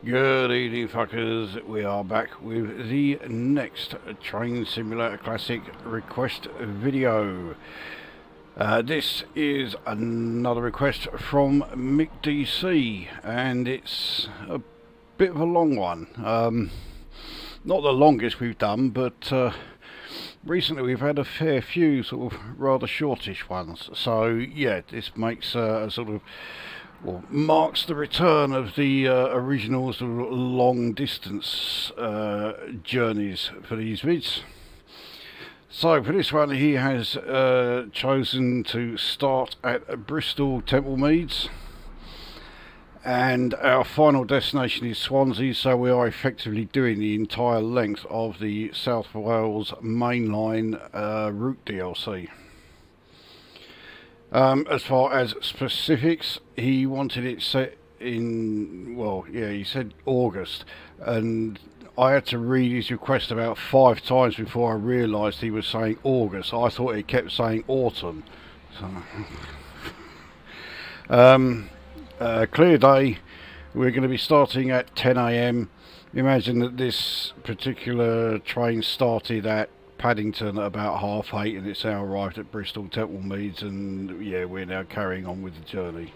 Good evening, fuckers. We are back with the next Train Simulator Classic request video. This is another request from MikkDC, and it's a bit of a long one. Not the longest we've done, but recently we've had a fair few sort of rather shortish ones. So yeah, this makes a sort of marks the return of the original sort of long distance journeys for these vids. So for this one he has chosen to start at Bristol Temple Meads, and our final destination is Swansea, so we are effectively doing the entire length of the South Wales mainline route DLC. As far as specifics, he wanted it set in, well, yeah, he said August, and I had to read his request about 5 times before I realised he was saying August. I thought he kept saying autumn. So, clear day. We're going to be starting at 10 AM. Imagine that this particular train started at Paddington at about 8:30, and it's now arrived at Bristol Temple Meads, and yeah, we're now carrying on with the journey.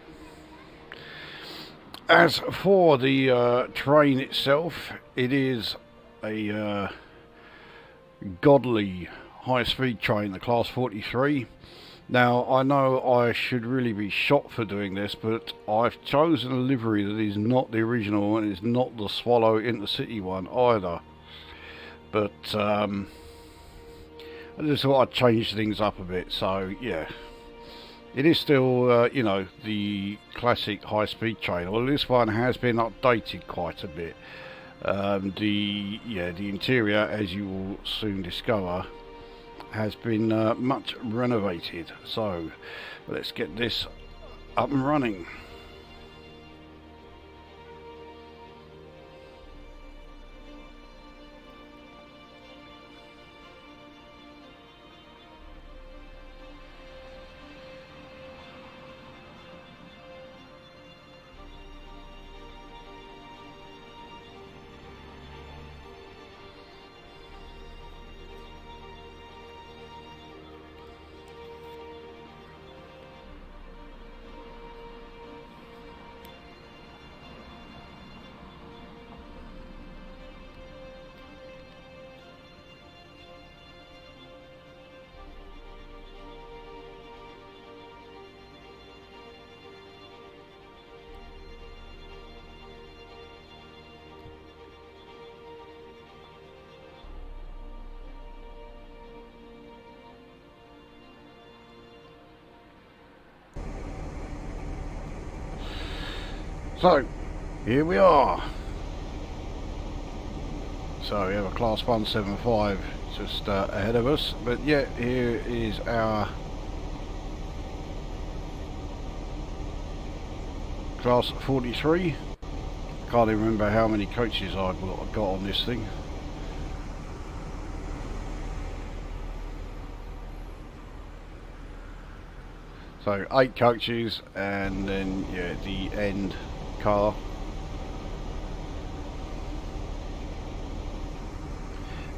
As for the train itself, it is a godly high-speed train, the Class 43. Now, I know I should really be shot for doing this, but I've chosen a livery that is not the original, and it's not the Swallow InterCity one either. But I just thought I'd change things up a bit. So yeah, it is still you know, the classic high-speed train. Well, this one has been updated quite a bit. The interior, as you will soon discover, has been much renovated. So let's get this up and running. So, here we are. So we have a Class 175 just ahead of us, but yeah, here is our Class 43. Can't even remember how many coaches I've got on this thing. So 8 coaches, and then yeah, the end car.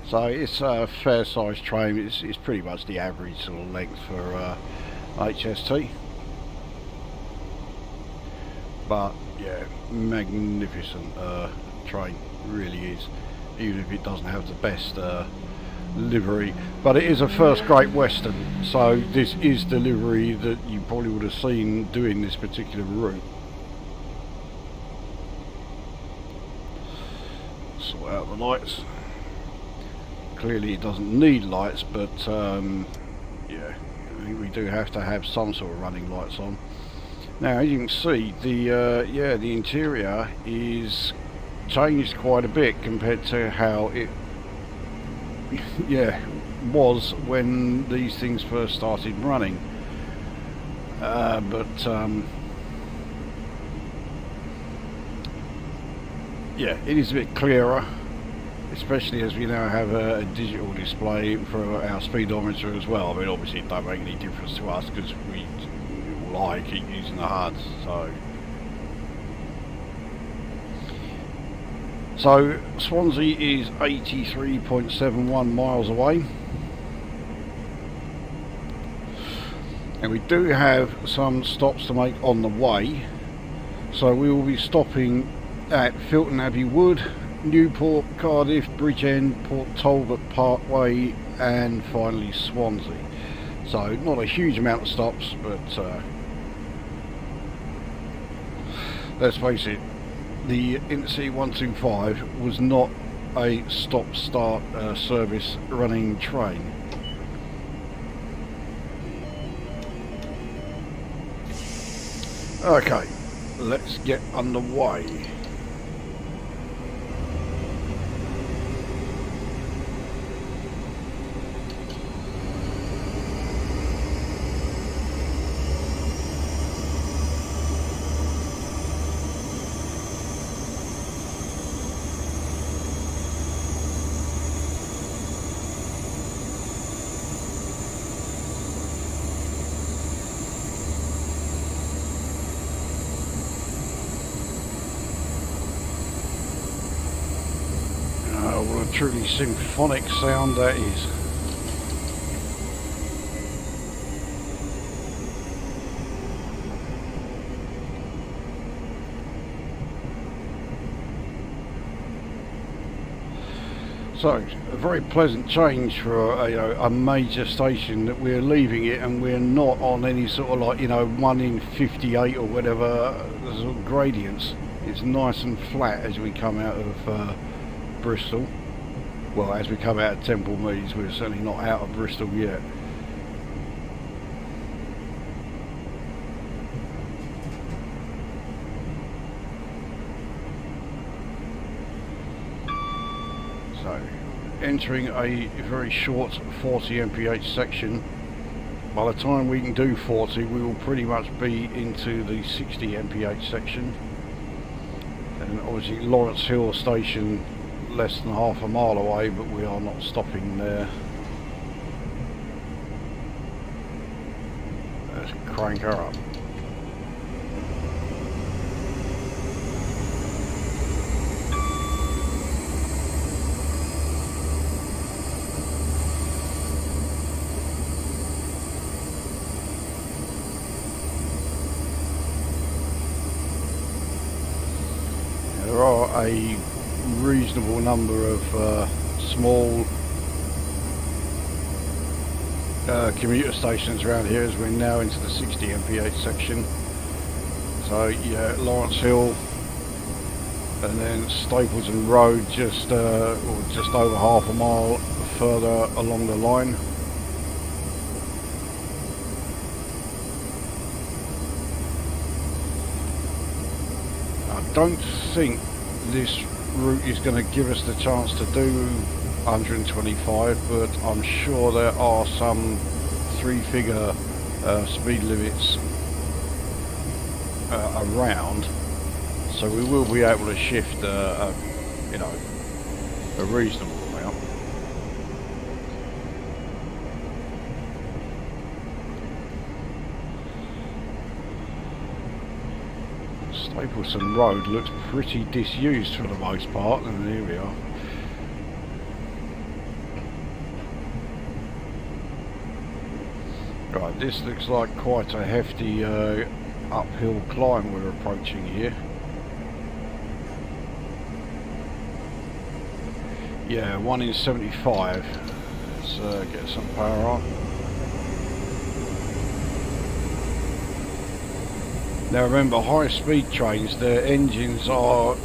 So it's a fair sized train. It's pretty much the average sort of length for HST. But yeah, magnificent train, really is, even if it doesn't have the best livery. But it is a first Great Western, so this is the livery that you probably would have seen doing this particular route. Sort out the lights. Clearly it doesn't need lights, but yeah, we do have to have some sort of running lights on. Now, as you can see, the interior is changed quite a bit compared to how it was when these things first started running. Yeah, it is a bit clearer, especially as we now have a digital display for our speedometer as well. I mean, obviously it don't make any difference to us because we keep using the HUDs, so So Swansea is 83.71 miles away, and we do have some stops to make on the way. So we will be stopping at Filton Abbey Woods, Newport, Cardiff, Bridgend, Talbot Parkway, and finally Swansea. So not a huge amount of stops, but let's face it, the InterCity 125 was not a stop-start service running train. Okay, let's get underway. What a truly symphonic sound that is. So, a very pleasant change for a major station, that we're leaving it and we're not on any sort of 1 in 58 or whatever sort of gradients. It's nice and flat as we come out of Bristol. Well, as we come out of Temple Meads. We're certainly not out of Bristol yet. So, entering a very short 40 mph section. By the time we can do 40, we will pretty much be into the 60 mph section. And obviously Lawrence Hill station less than half a mile away, but we are not stopping there. Let's crank her up. There are a reasonable number of small commuter stations around here as we're now into the 60 mph section. So yeah, Lawrence Hill and then Stapleton Road just over half a mile further along the line. I don't think this route is going to give us the chance to do 125, but I'm sure there are some three-figure speed limits around, so we will be able to shift a reasonable amount. Stapleton Road looks pretty disused for the most part, and here we are. Right, this looks like quite a hefty uphill climb we're approaching here. Yeah, 1 in 75. Let's get some power on. Now remember, high-speed trains, their engines are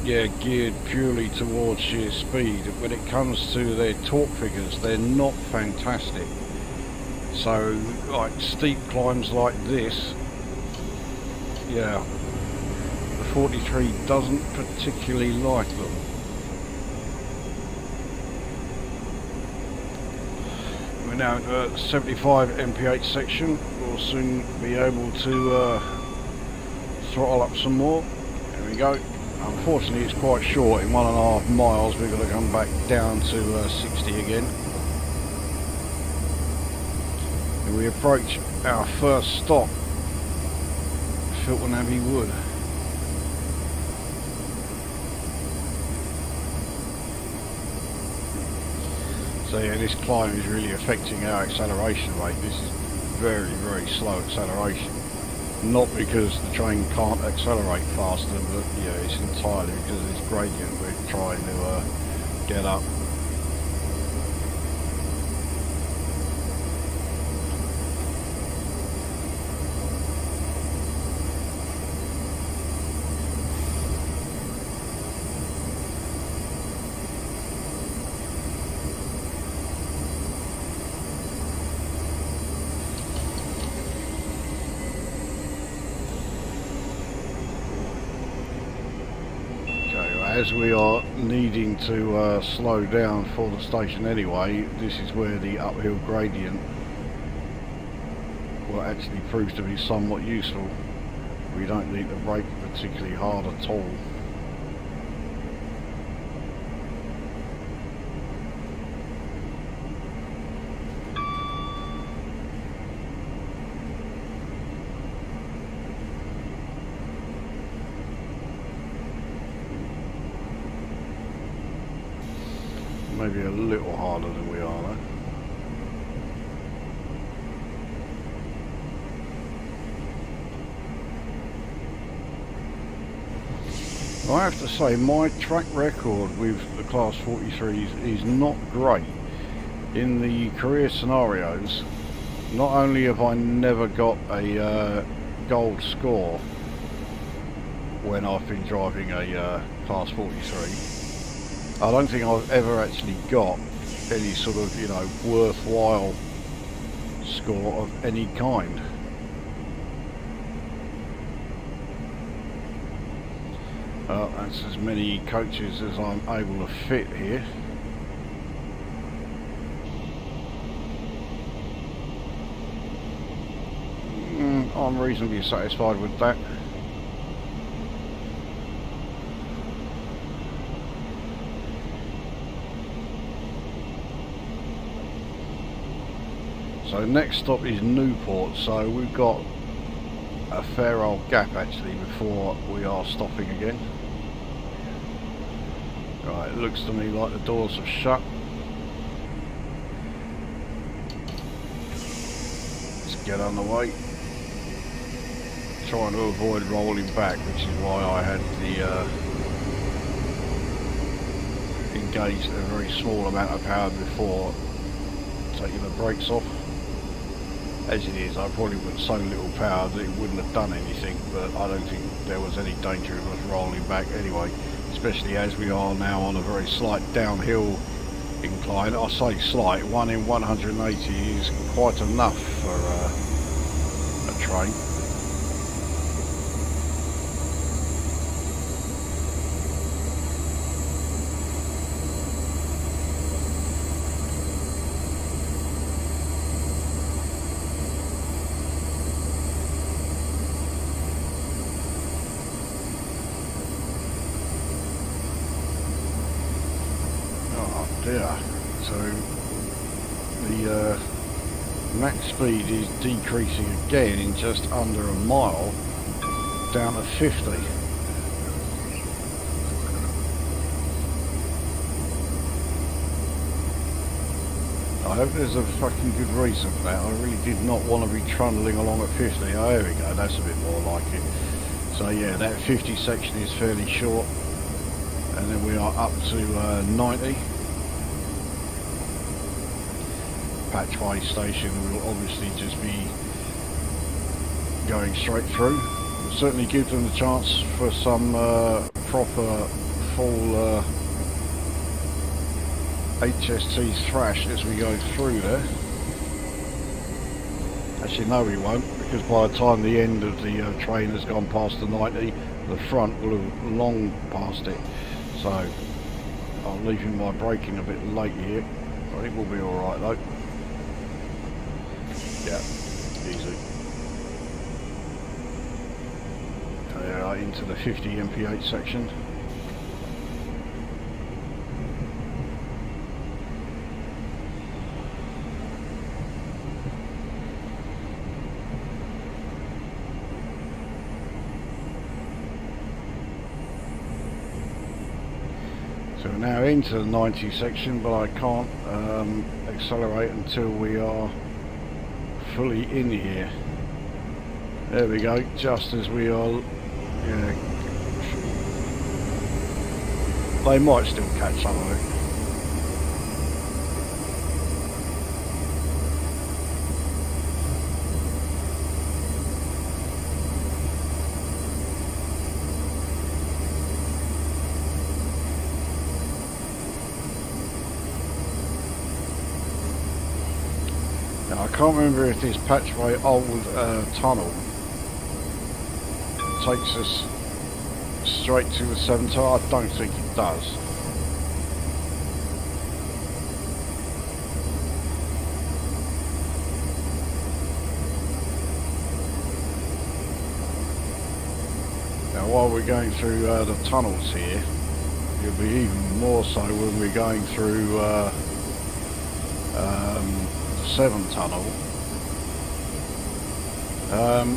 geared purely towards sheer speed. When it comes to their torque figures, they're not fantastic. So, like steep climbs like this, yeah, the 43 doesn't particularly like them. We're now in the 75 mph section. We'll soon be able to throttle up some more. There we go. Unfortunately, it's quite short. In 1.5 miles, we've got to come back down to 60 again. And we approach our first stop, Filton Abbey Woods. So yeah, this climb is really affecting our acceleration rate. This is very, very slow acceleration. Not because the train can't accelerate faster, but yeah, it's entirely because of this gradient we're trying to get up. As we are needing to slow down for the station anyway, this is where the uphill gradient will actually prove to be somewhat useful. We don't need to brake particularly hard at all. Maybe a little harder than we are though. I have to say, my track record with the Class 43s is not great. In the career scenarios, not only have I never got a gold score when I've been driving a Class 43, I don't think I've ever actually got any sort of, you know, worthwhile score of any kind. That's as many coaches as I'm able to fit here. I'm reasonably satisfied with that. So next stop is Newport, so we've got a fair old gap actually before we are stopping again. Right, it looks to me like the doors are shut. Let's get on the way. Trying to avoid rolling back, which is why I had the engaged a very small amount of power before taking the brakes off. As it is, I probably put so little power that it wouldn't have done anything, but I don't think there was any danger of us rolling back anyway, especially as we are now on a very slight downhill incline. I say slight, 1 in 180 is quite enough for a train. So the max speed is decreasing again in just under a mile, down to 50. I hope there's a fucking good reason for that. I really did not want to be trundling along at 50. Oh, there we go, that's a bit more like it. So yeah, that 50 section is fairly short, and then we are up to 90. Patchway station will obviously just be going straight through. We'll certainly give them the chance for some proper full HST thrash as we go through there. Actually no, we won't, because by the time the end of the train has gone past the 90, the front will have long passed it. So I'm leaving my braking a bit late here. I think we'll be alright though. Yeah, easy. Into the 50 mph section. So we're now into the 90 section, but I can't accelerate until we are fully in here. There we go, just as we are, yeah. They might still catch some of it. I can't remember if this Patchway old tunnel takes us straight to the Severn Tunnel. I don't think it does. Now while we're going through the tunnels here, it'll be even more so when we're going through Severn Tunnel.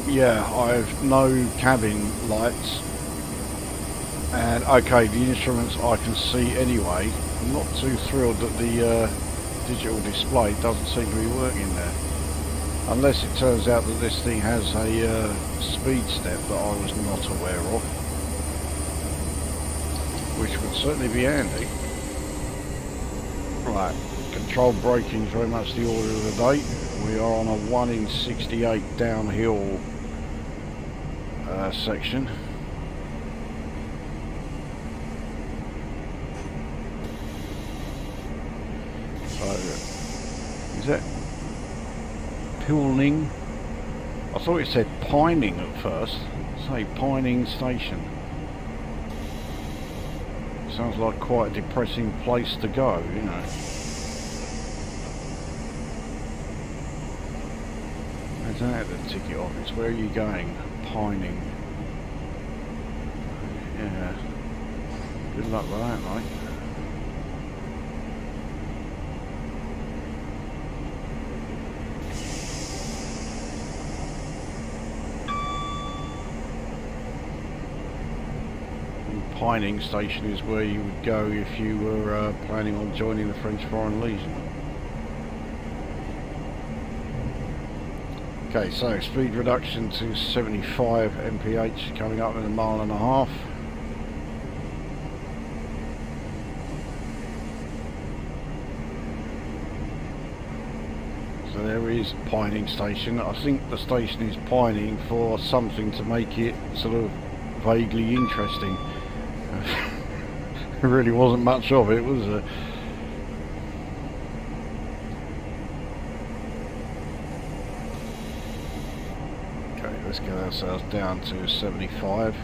Yeah, I've no cabin lights, and okay, the instruments I can see anyway. I'm not too thrilled that the digital display doesn't seem to be working there, unless it turns out that this thing has a speed step that I was not aware of, which would certainly be handy. Right. Control braking is very much the order of the day. We are on a 1 in 68 downhill section. So, is that Pilning? I thought it said Pining at first. Say Pining Station. Sounds like quite a depressing place to go, you know. I don't have the ticket office. Where are you going? Pining. Yeah. Good luck with that, mate. Pining Station is where you would go if you were planning on joining the French Foreign Legion. Okay, so speed reduction to 75 mph coming up in a mile and a half. So there is Pining Station. I think the station is pining for something to make it sort of vaguely interesting. There really wasn't much of it, was there? Let's get ourselves down to 75.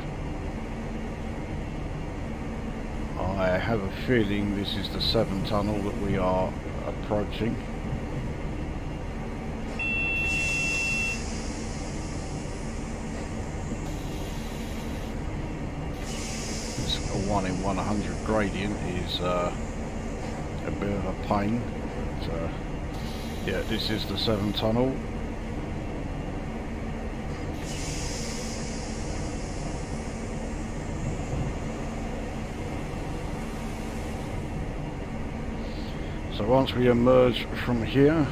I have a feeling this is the Severn Tunnel that we are approaching. This 1 in 100 gradient is a bit of a pain. But, yeah, this is the Severn Tunnel. So once we emerge from here,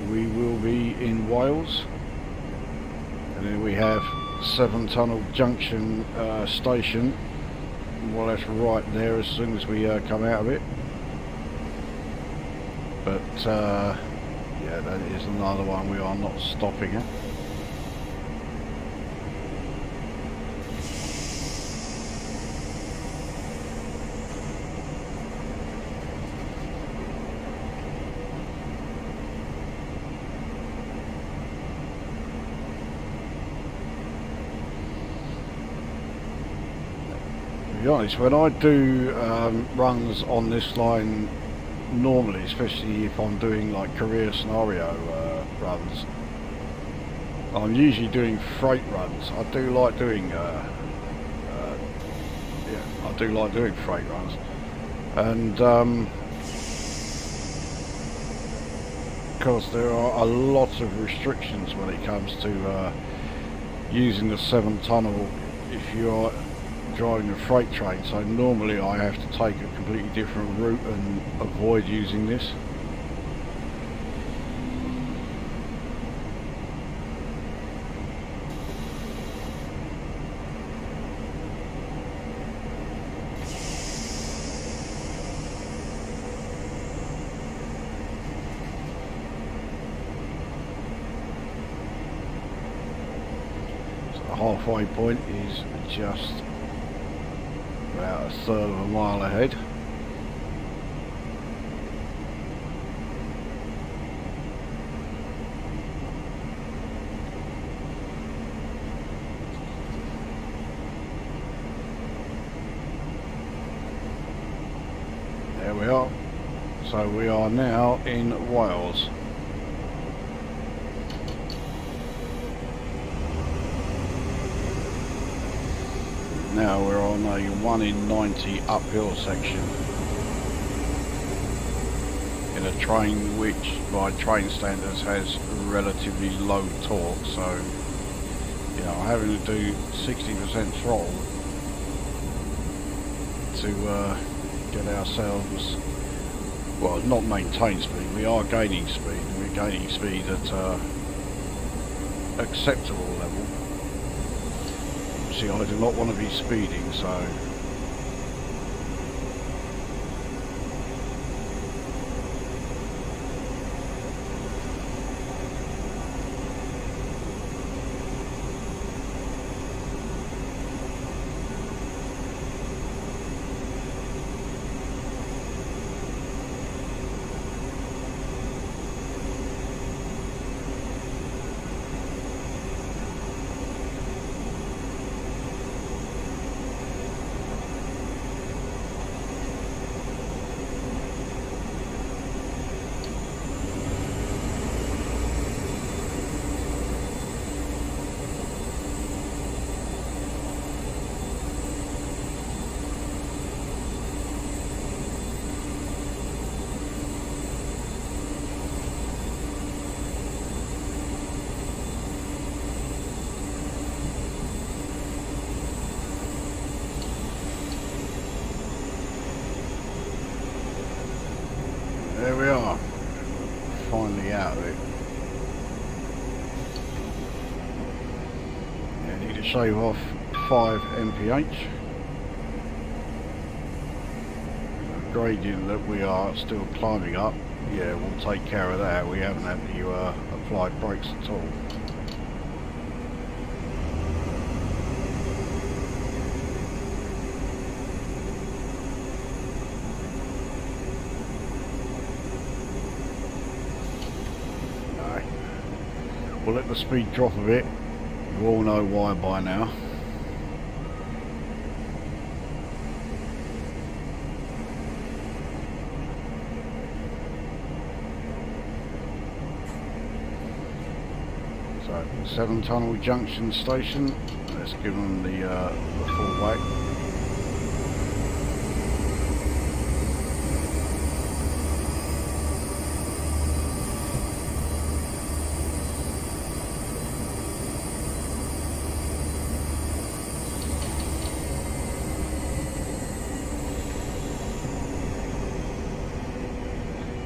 we will be in Wales, and then we have Severn Tunnel Junction station, more or less right there as soon as we come out of it. But yeah, that is another one we are not stopping at. To be honest, when I do runs on this line normally, especially if I'm doing like career scenario runs, I'm usually doing freight runs. I do like doing yeah, I do like doing freight runs, and because there are a lot of restrictions when it comes to using the Severn Tunnel if you're driving a freight train, so normally I have to take a completely different route and avoid using this. Halfway point is just about a third of a mile ahead. There we are. So we are now in Wales. Now we're on a 1 in 90 uphill section in a train which by train standards has relatively low torque, so you know, having to do 60% throttle to get ourselves, well, not maintain speed, we are gaining speed, we're gaining speed at acceptable level. See, I do not want to be speeding, so there we are, finally out of it. Yeah, need to shave off 5 mph. The gradient that we are still climbing up, yeah, we'll take care of that. We haven't had to apply brakes at all. We'll let the speed drop a bit. You all know why by now. So, Severn Tunnel Junction Station. Let's give them the full whack.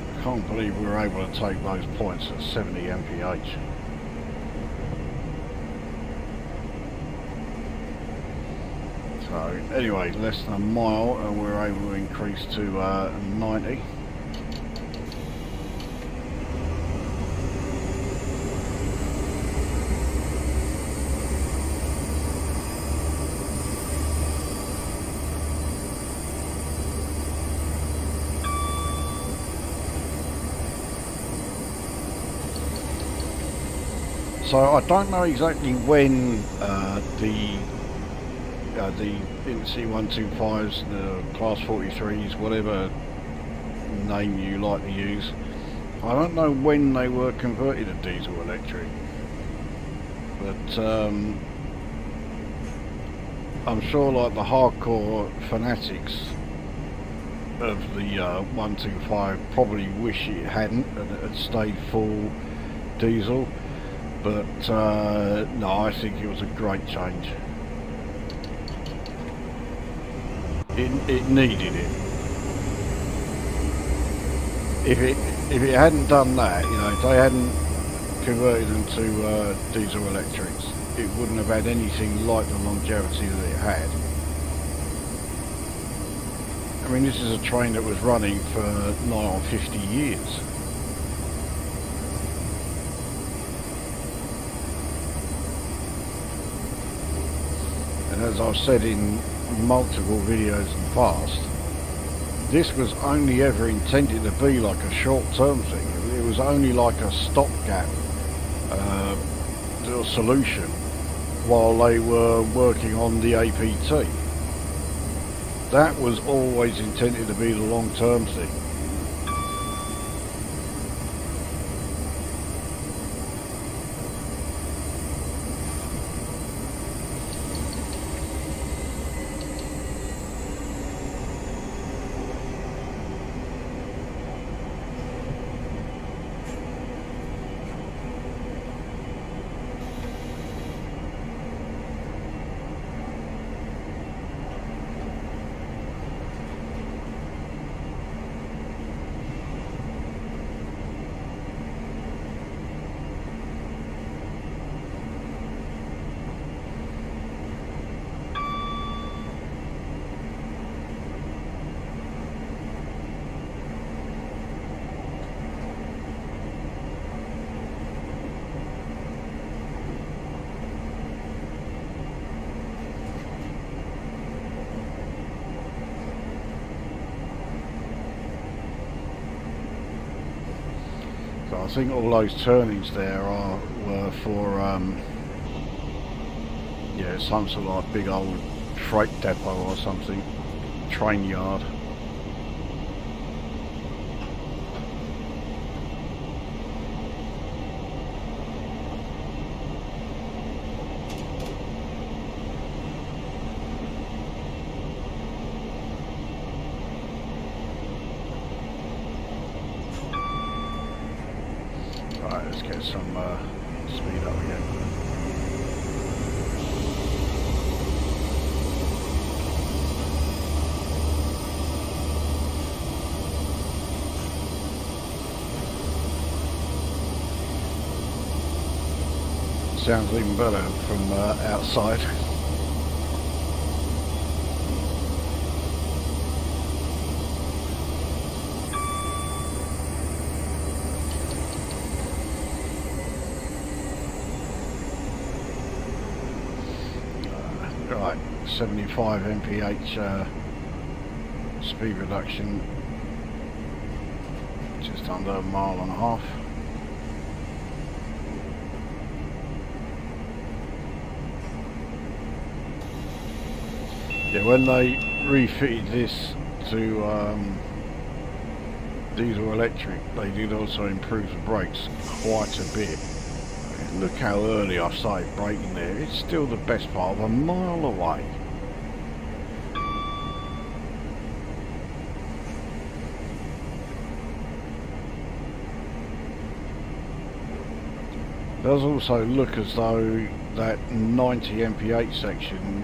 I can't believe we were able to take those points at 70 mph. So anyway, less than a mile and we're able to increase to 90. So I don't know exactly when the InterCity 125s, the Class 43s, whatever name you like to use, I don't know when they were converted to diesel electric, but I'm sure like the hardcore fanatics of the 125 probably wish it hadn't and it had stayed full diesel. But no, I think it was a great change. It needed it. If it hadn't done that, you know, if they hadn't converted them to diesel electrics, it wouldn't have had anything like the longevity that it had. I mean, this is a train that was running for nigh on 50 years. And as I've said in multiple videos in the past, this was only ever intended to be like a short-term thing. It was only like a stopgap solution while they were working on the APT. That was always intended to be the long-term thing. I think all those turnings there were for yeah, some sort of like big old freight depot or something, train yard. Let's get some speed up again. Sounds even better from outside. Right, 75 mph speed reduction, just under a mile and a half. Yeah, when they refitted this to diesel electric, they did also improve the brakes quite a bit. Look how early I started braking there. It's still the best part of a mile away. It does also look as though that 90 mph section,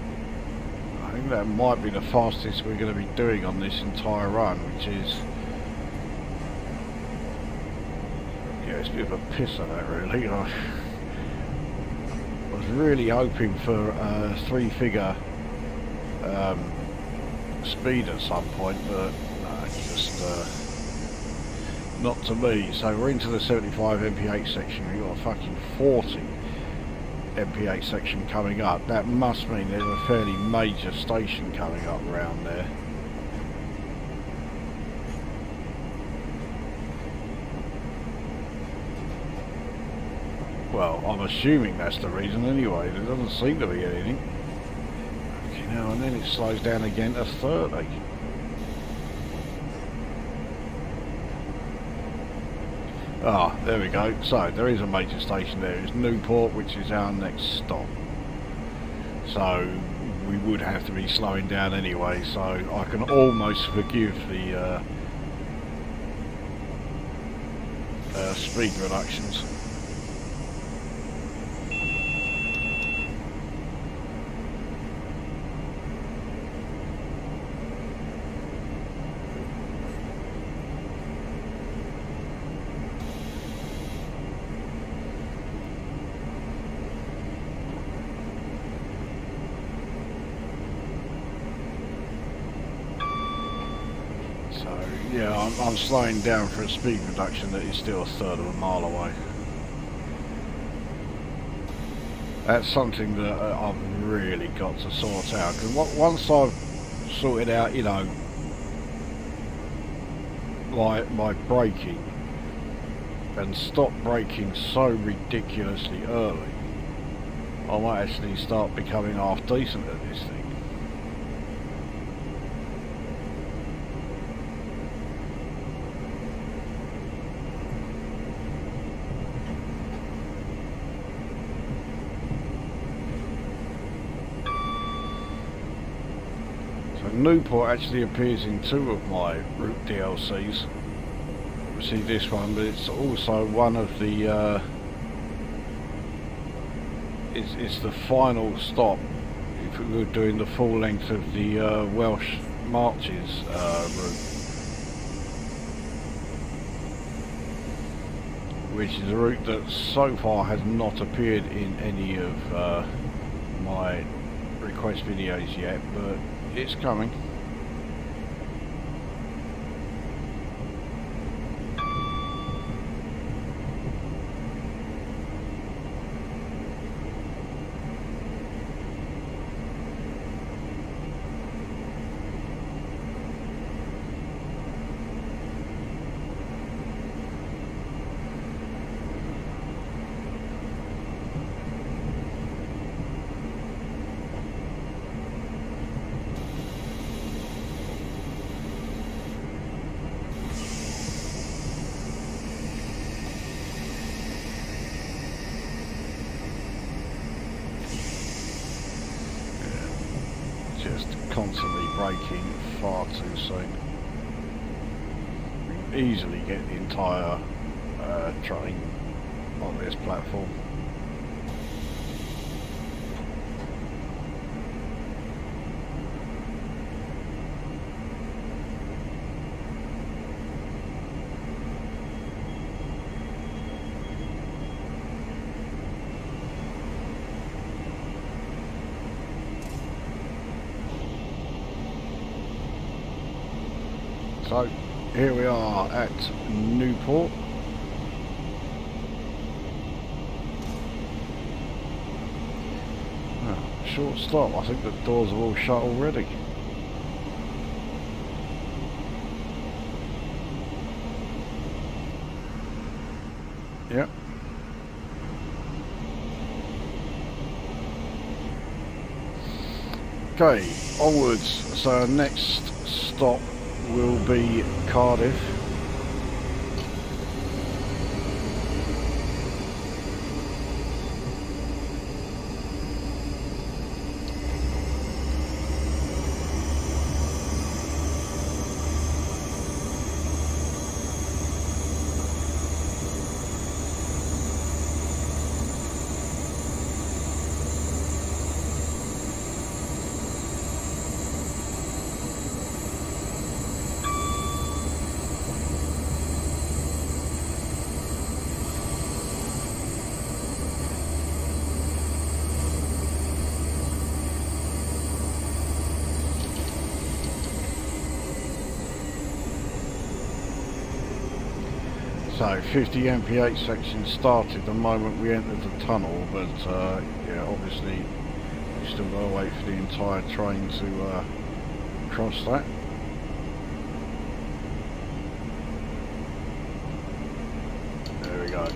I think that might be the fastest we're going to be doing on this entire run, which is, yeah, it's a bit of a pisser that really. I was really hoping for a three-figure speed at some point, but no, it's just not to me. So we're into the 75 mph section. We've got a fucking 40 mph section coming up. That must mean there's a fairly major station coming up around there. Well, I'm assuming that's the reason anyway. There doesn't seem to be anything. Okay, now and then it slows down again to 30. Ah, there we go. So there is a major station there. It's Newport, which is our next stop. So we would have to be slowing down anyway. So I can almost forgive the speed reductions. So yeah, I'm slowing down for a speed reduction that is still a third of a mile away. That's something that I've really got to sort out, because once I've sorted out, you know, my braking and stop braking so ridiculously early, I might actually start becoming half decent at this thing. Newport actually appears in 2 of my route DLCs. See this one, but it's also one of the it's the final stop if we were doing the full length of the Welsh Marches route, which is a route that so far has not appeared in any of my request videos yet, but it's coming. Just constantly braking far too soon. We can easily get the entire train on this platform. So here we are at Newport. Short stop. I think the doors are all shut already. Yep. Okay, onwards. So our next stop will be Cardiff. So 50 mph section started the moment we entered the tunnel, but yeah, obviously we still got to wait for the entire train to cross that. There we go.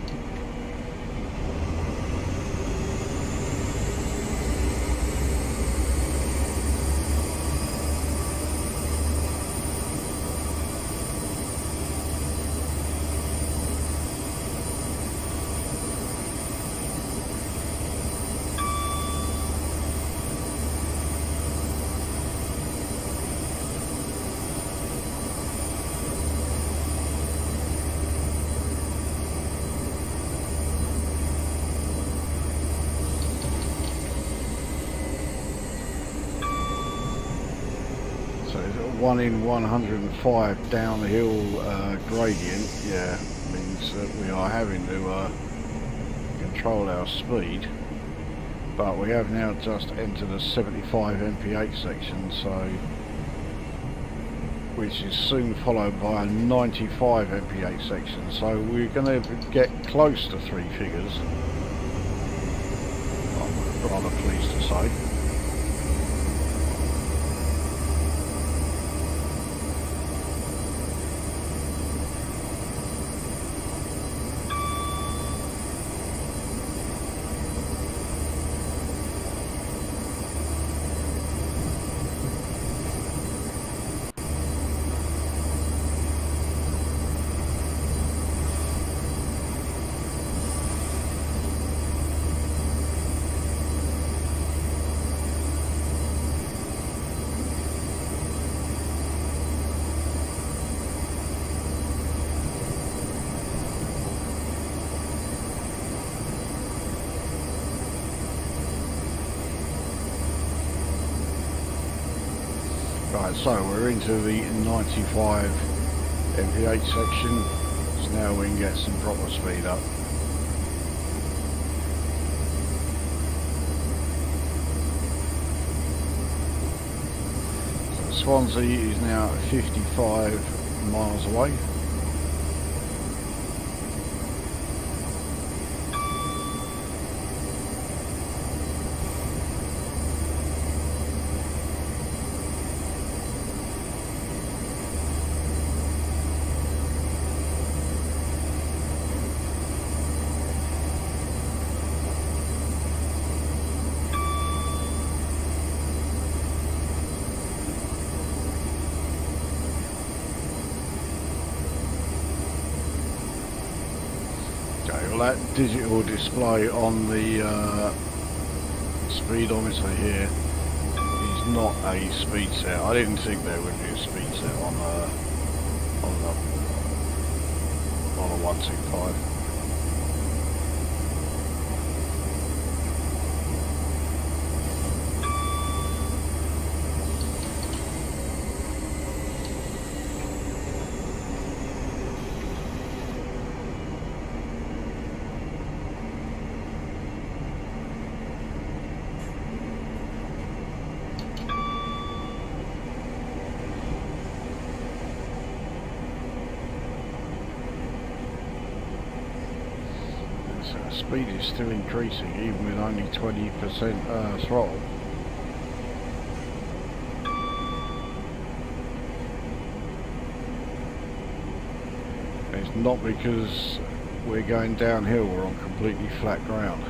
So 1 in 105 downhill gradient, yeah, means that we are having to control our speed. But we have now just entered a 75 mph section, so which is soon followed by a 95 mph section, so we're going to get close to three figures. I'm rather pleased to say. Right, so we're into the 95 mph section, so now we can get some proper speed up. So Swansea is now 55 miles away. Well, that digital display on the speedometer here is not a speed set. I didn't think there would be a speed set on a 125. Speed is still increasing even with only 20% throttle. It's not because we're going downhill, we're on completely flat ground.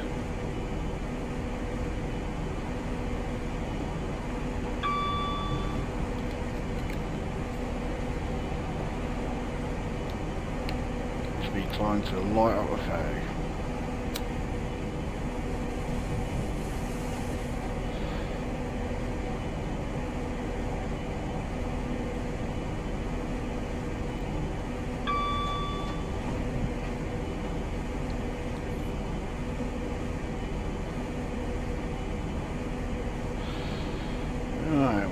Should be trying to light up a fag.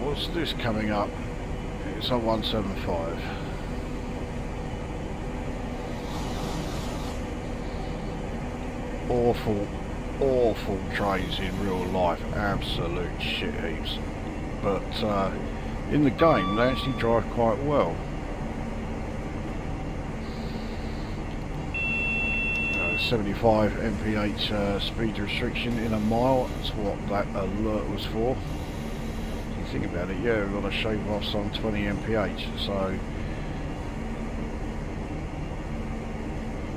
What's this coming up? It's on 175. Awful trains in real life, absolute shit heaps. But in the game they actually drive quite well. 75 mph speed restriction in a mile, that's what that alert was for. Think about it, yeah, we've got to shave off some 20 mph, so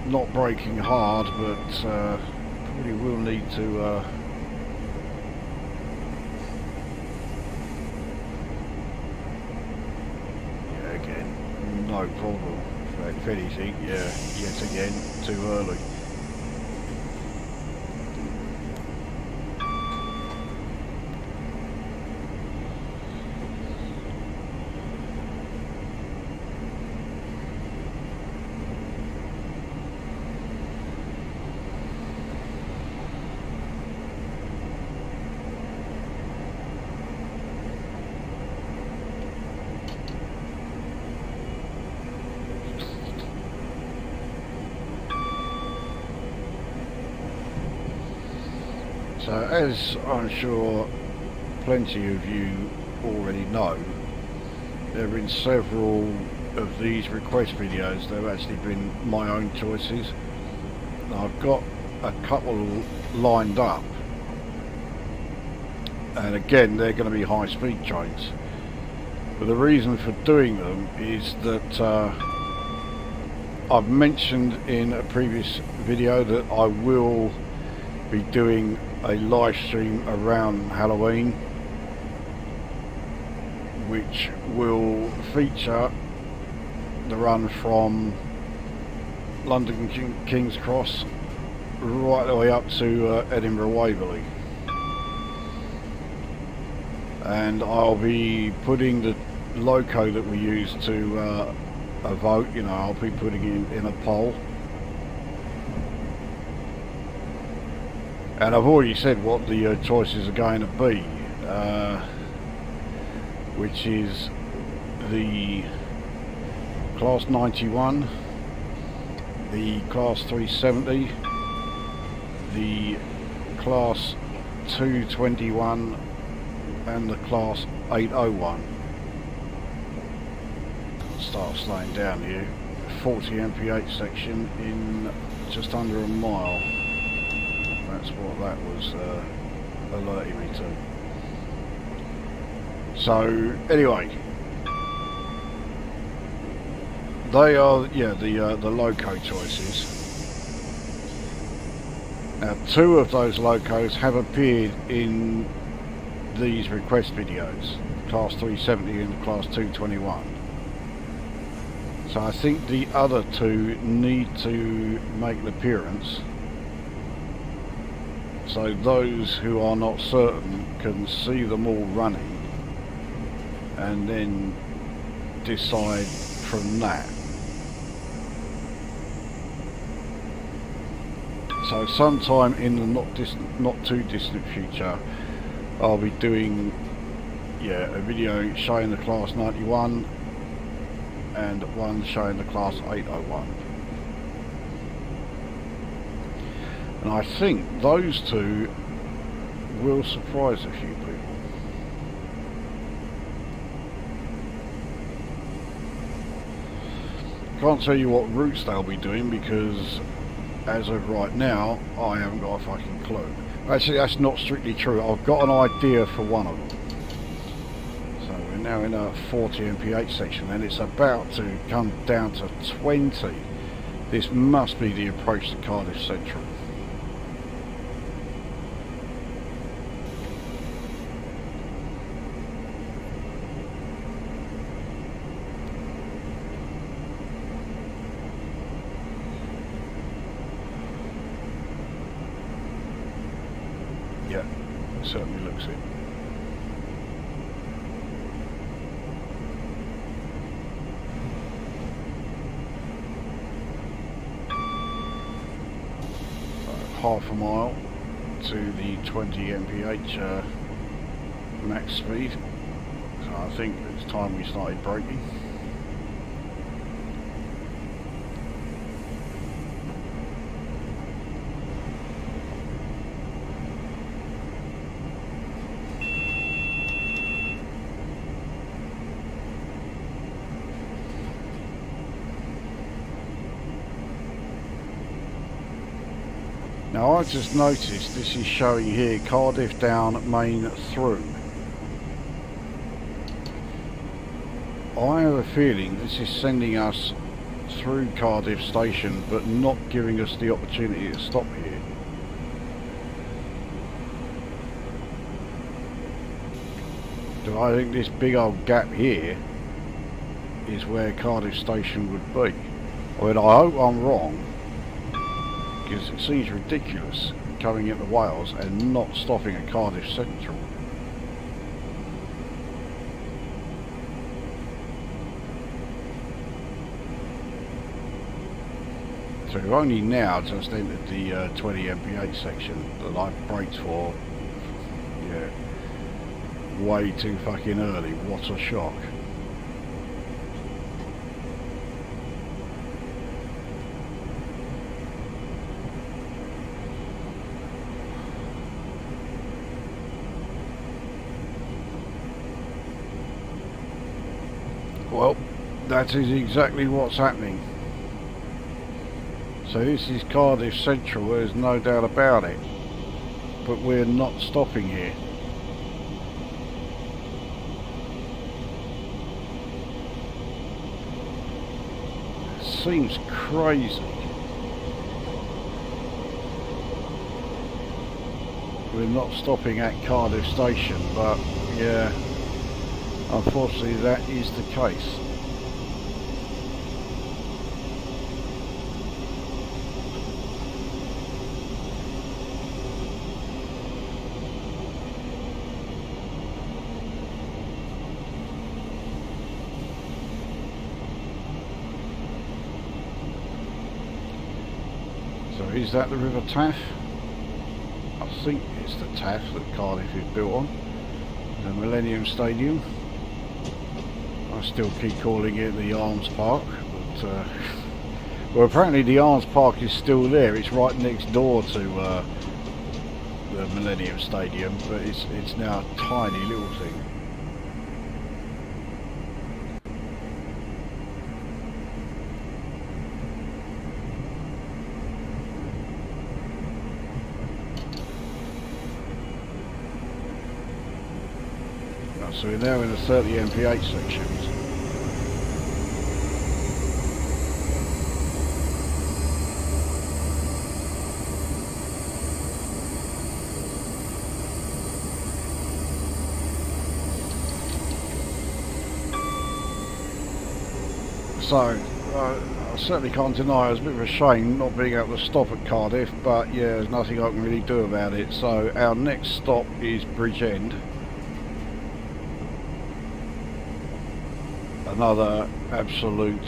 not braking hard, but probably will need to yeah, again, no problem. If anything, yeah, yet again, too early. So, as I'm sure plenty of you already know, there have been several of these request videos. They've actually been my own choices. Now, I've got a couple lined up, and again they're going to be high speed trains, but the reason for doing them is that I've mentioned in a previous video that I will be doing a live stream around Halloween, which will feature the run from London King's Cross right the way up to Edinburgh Waverley, and I'll be putting the loco that we use to a vote, you know, I'll be putting in a poll, and I've already said what the choices are going to be, which is the Class 91, the Class 370, the Class 221 and the Class 801. Start slowing down here. 40 mph section in just under a mile. That's what that was alerting me to. So anyway, they are, yeah, the loco choices. Now, two of those locos have appeared in these request videos, Class 370 and Class 221. So I think the other two need to make an appearance, so those who are not certain can see them all running and then decide from that. So sometime in the not too distant future, I'll be doing, yeah, a video showing the Class 91 and one showing the Class 801. And I think those two will surprise a few people. Can't tell you what routes they'll be doing because as of right now I haven't got a fucking clue. Actually, that's not strictly true. I've got an idea for one of them. So we're now in a 40 mph section and it's about to come down to 20. This must be the approach to Cardiff Central. Yeah, it certainly looks it. So half a mile to the 20 mph max speed. So I think it's time we started braking. Now I've just noticed this is showing here Cardiff down main through. I have a feeling this is sending us through Cardiff station but not giving us the opportunity to stop here. Do I think this big old gap here is where Cardiff station would be? I mean, I hope I'm wrong, because it seems ridiculous coming into Wales and not stopping at Cardiff Central. So we've only now just entered the 20 mph section that I've braked for, yeah, way too fucking early. What a shock. Well, that is exactly what's happening. So this is Cardiff Central, there's no doubt about it. But we're not stopping here. Seems crazy. We're not stopping at Cardiff Station, but yeah, unfortunately that is the case. So is that the River Taff? I think it's the Taff that Cardiff is built on. The Millennium Stadium. I still keep calling it the Arms Park, but well, apparently the Arms Park is still there. It's right next door to the Millennium Stadium, but it's now a tiny little thing. So we're now in the 30 mph sections. So I certainly can't deny it's a bit of a shame not being able to stop at Cardiff, but yeah, there's nothing I can really do about it. So our next stop is Bridgend. Another absolute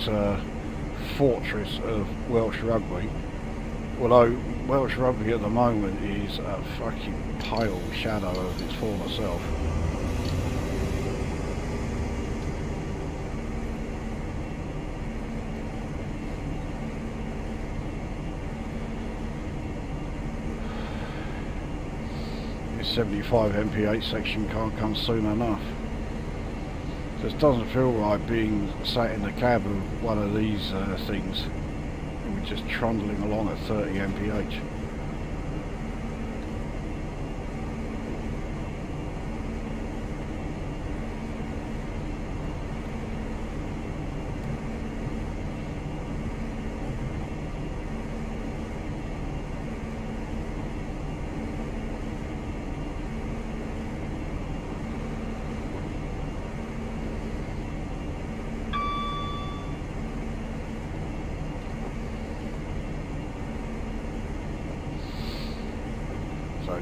fortress of Welsh rugby. Although Welsh rugby at the moment is a fucking pale shadow of its former self. This 75 mph section can't come soon enough. Just doesn't feel right being sat in the cab of one of these things and we're just trundling along at 30 mph.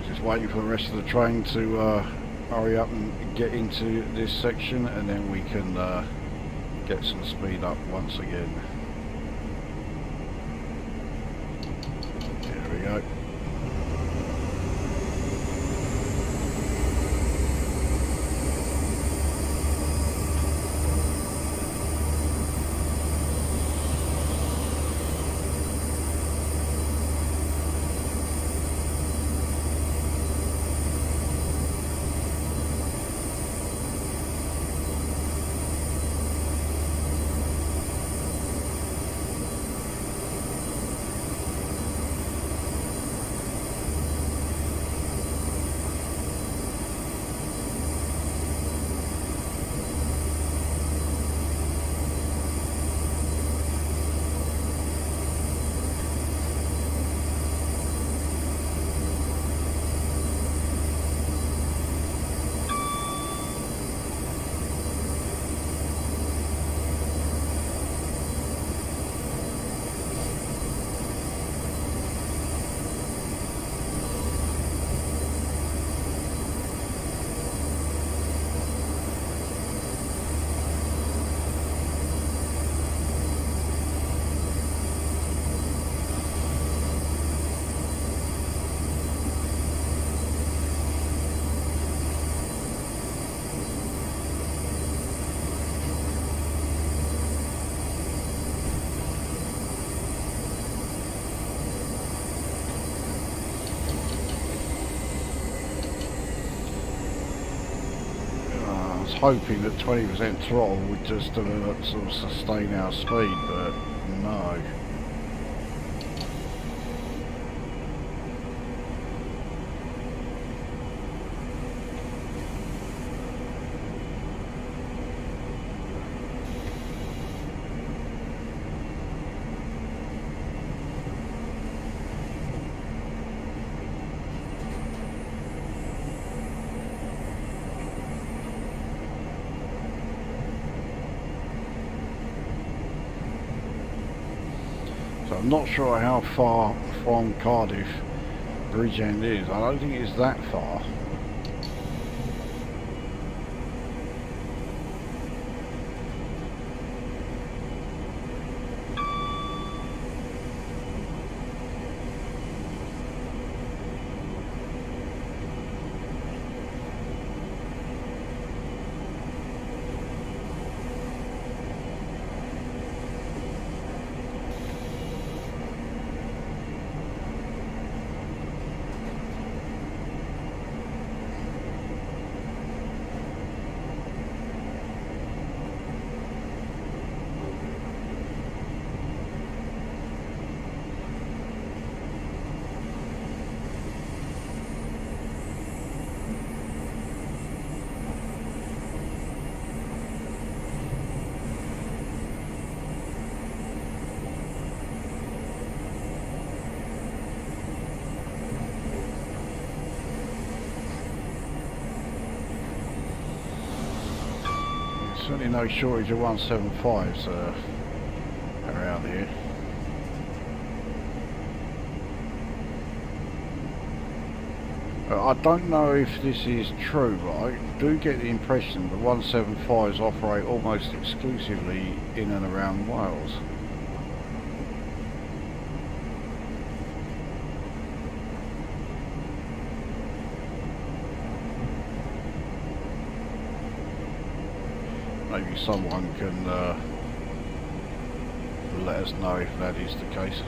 Just waiting for the rest of the train to hurry up and get into this section, and then we can get some speed up once again. There we go. hoping that 20% throttle would just sort of sustain our speed, but no. I'm not sure how far from Cardiff Bridgend is. I don't think it's that far. Certainly no shortage of 175s around here. I don't know if this is true, but I do get the impression the 175s operate almost exclusively in and around Wales. Maybe someone can let us know if that is the case.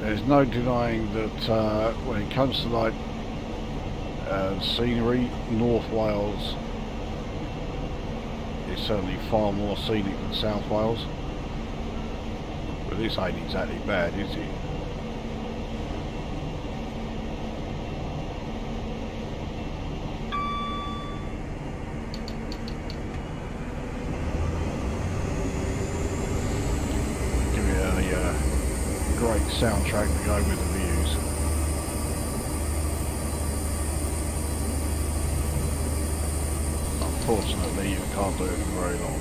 There's no denying that when it comes to like scenery, North Wales is certainly far more scenic than South Wales. But this ain't exactly bad, is it? Great soundtrack to go with the views. Unfortunately, you can't do it for very long.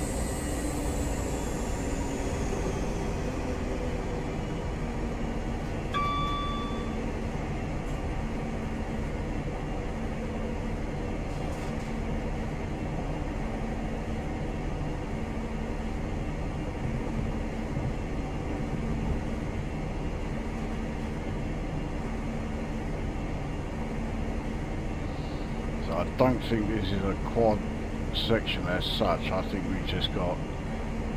I don't think this is a quad section as such. I think we've just got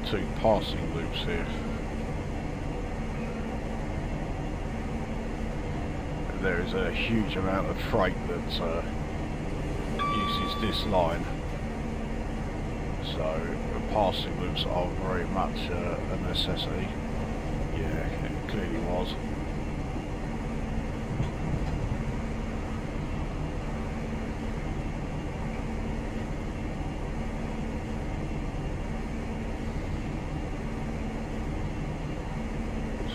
2 passing loops here. There is a huge amount of freight that uses this line, so the passing loops are very much a necessity. Yeah, it clearly was.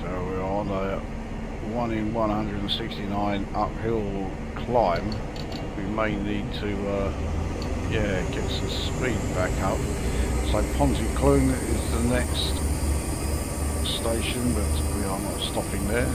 So we're on a 1 in 169 uphill climb. We may need to yeah, get some speed back up. So Pontyclun is the next station, but we are not stopping there.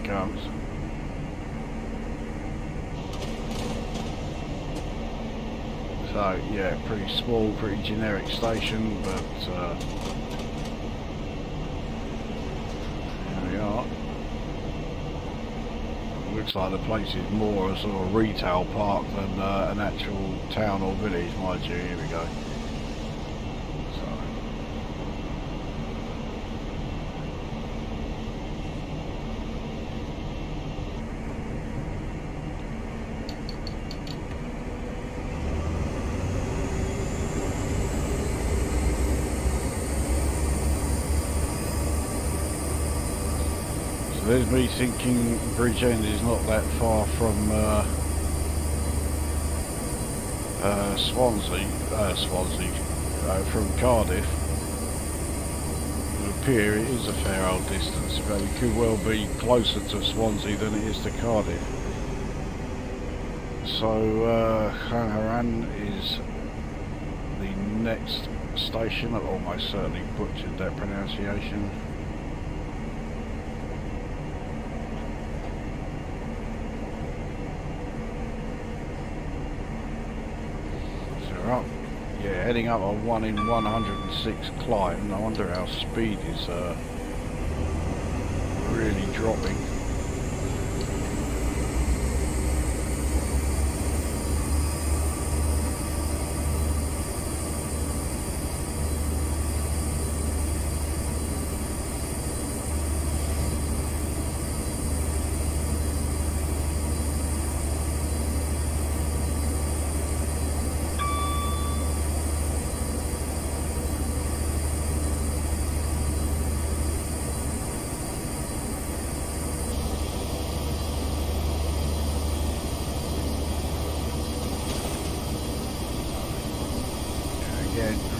Comes. So yeah, pretty small, pretty generic station, but here we are. Looks like the place is more a sort of retail park than an actual town or village, mind you. Here we go. There's me thinking Bridgend is not that far from Swansea, from Cardiff. It would appear it is a fair old distance, but it could well be closer to Swansea than it is to Cardiff. So Hanharan is the next station. I've almost certainly butchered that pronunciation. Up, yeah, heading up a 1 in 106 climb. I wonder how speed is really dropping.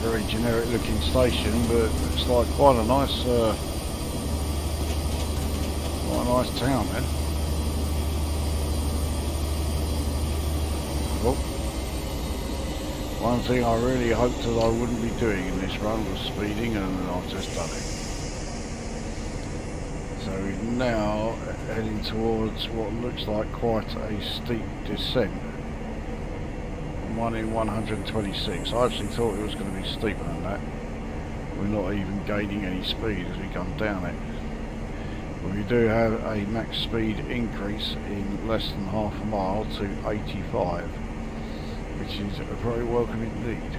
Very generic looking station, but it's like quite a nice town there. Well, one thing I really hoped that I wouldn't be doing in this run was speeding, and I've just done it. So we're now heading towards what looks like quite a steep descent. 1 in 126. I actually thought it was going to be steeper than that. We're not even gaining any speed as we come down it. But we do have a max speed increase in less than half a mile to 85, which is very welcome indeed.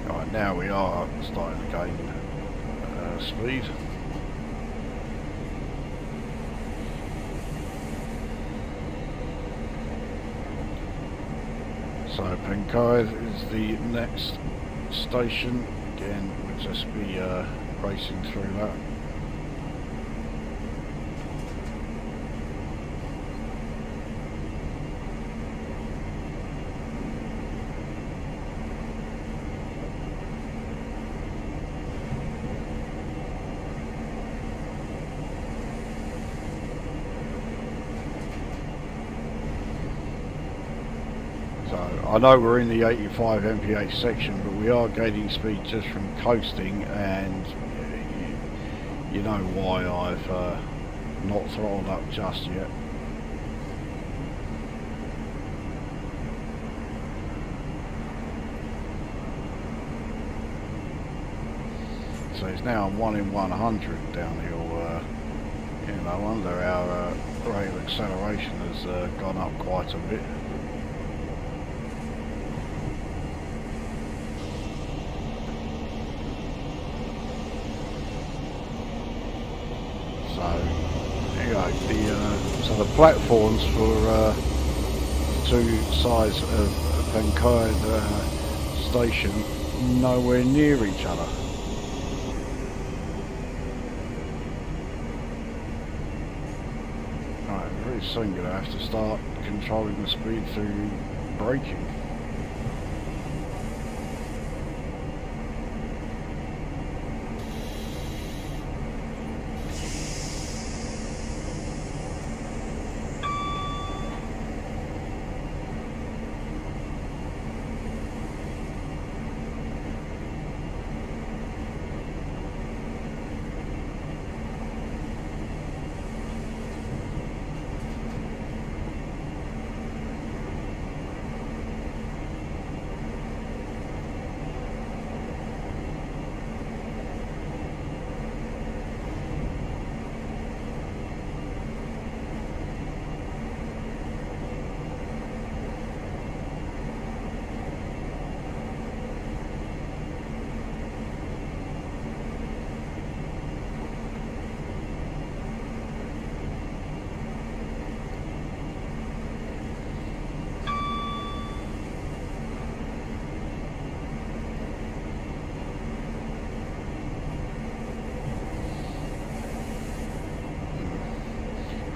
Right, now we are starting to gain speed. So Pencaid is the next station. Again, we'll just be racing through that. I know we're in the 85 mph section, but we are gaining speed just from coasting, and you know why I've not throttled up just yet. So it's now 1 in 100 downhill, you know, under our rate of acceleration has gone up quite a bit. So the platforms for two sides of Pencaid station nowhere near each other. Right, very soon going to have to start controlling the speed through braking.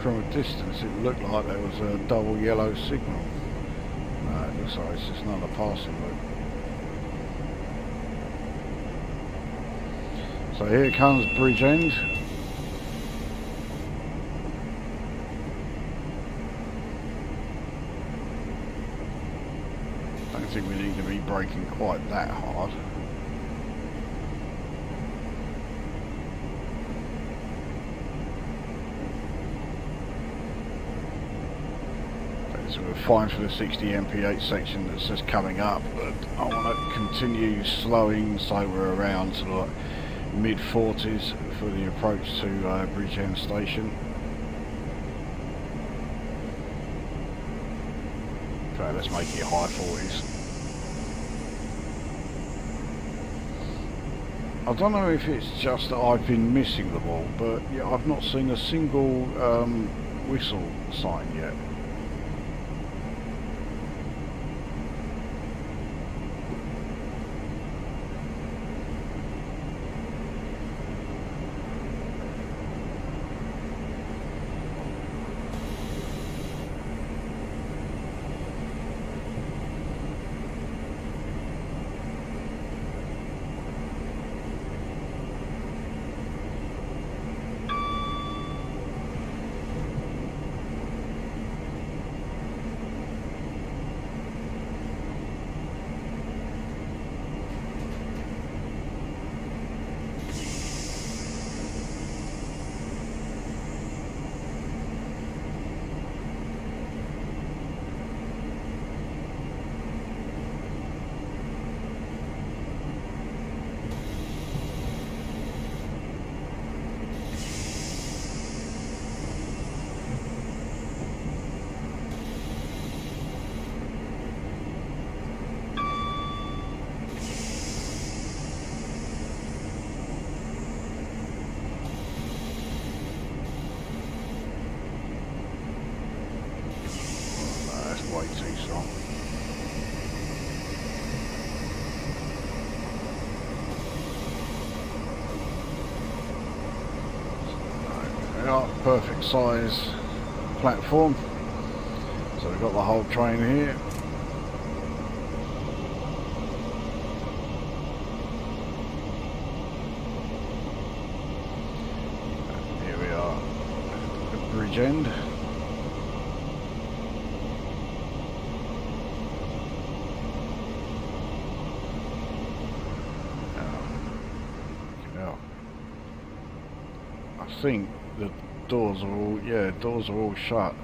From a distance it looked like there was a double yellow signal. No, it looks like it's just another passing loop. So here comes Bridgend. Don't think we need to be braking quite that hard. So we're fine for the 60 mph section that's just coming up, but I want to continue slowing so we're around to like mid 40s for the approach to Bridgend station. Okay, let's make it high 40s. I don't know if it's just that I've been missing the ball, but yeah, I've not seen a single whistle sign yet. Yeah, perfect size platform. So we've got the whole train here. Here we are at Bridgend. I think the doors are all, yeah, doors are all shut.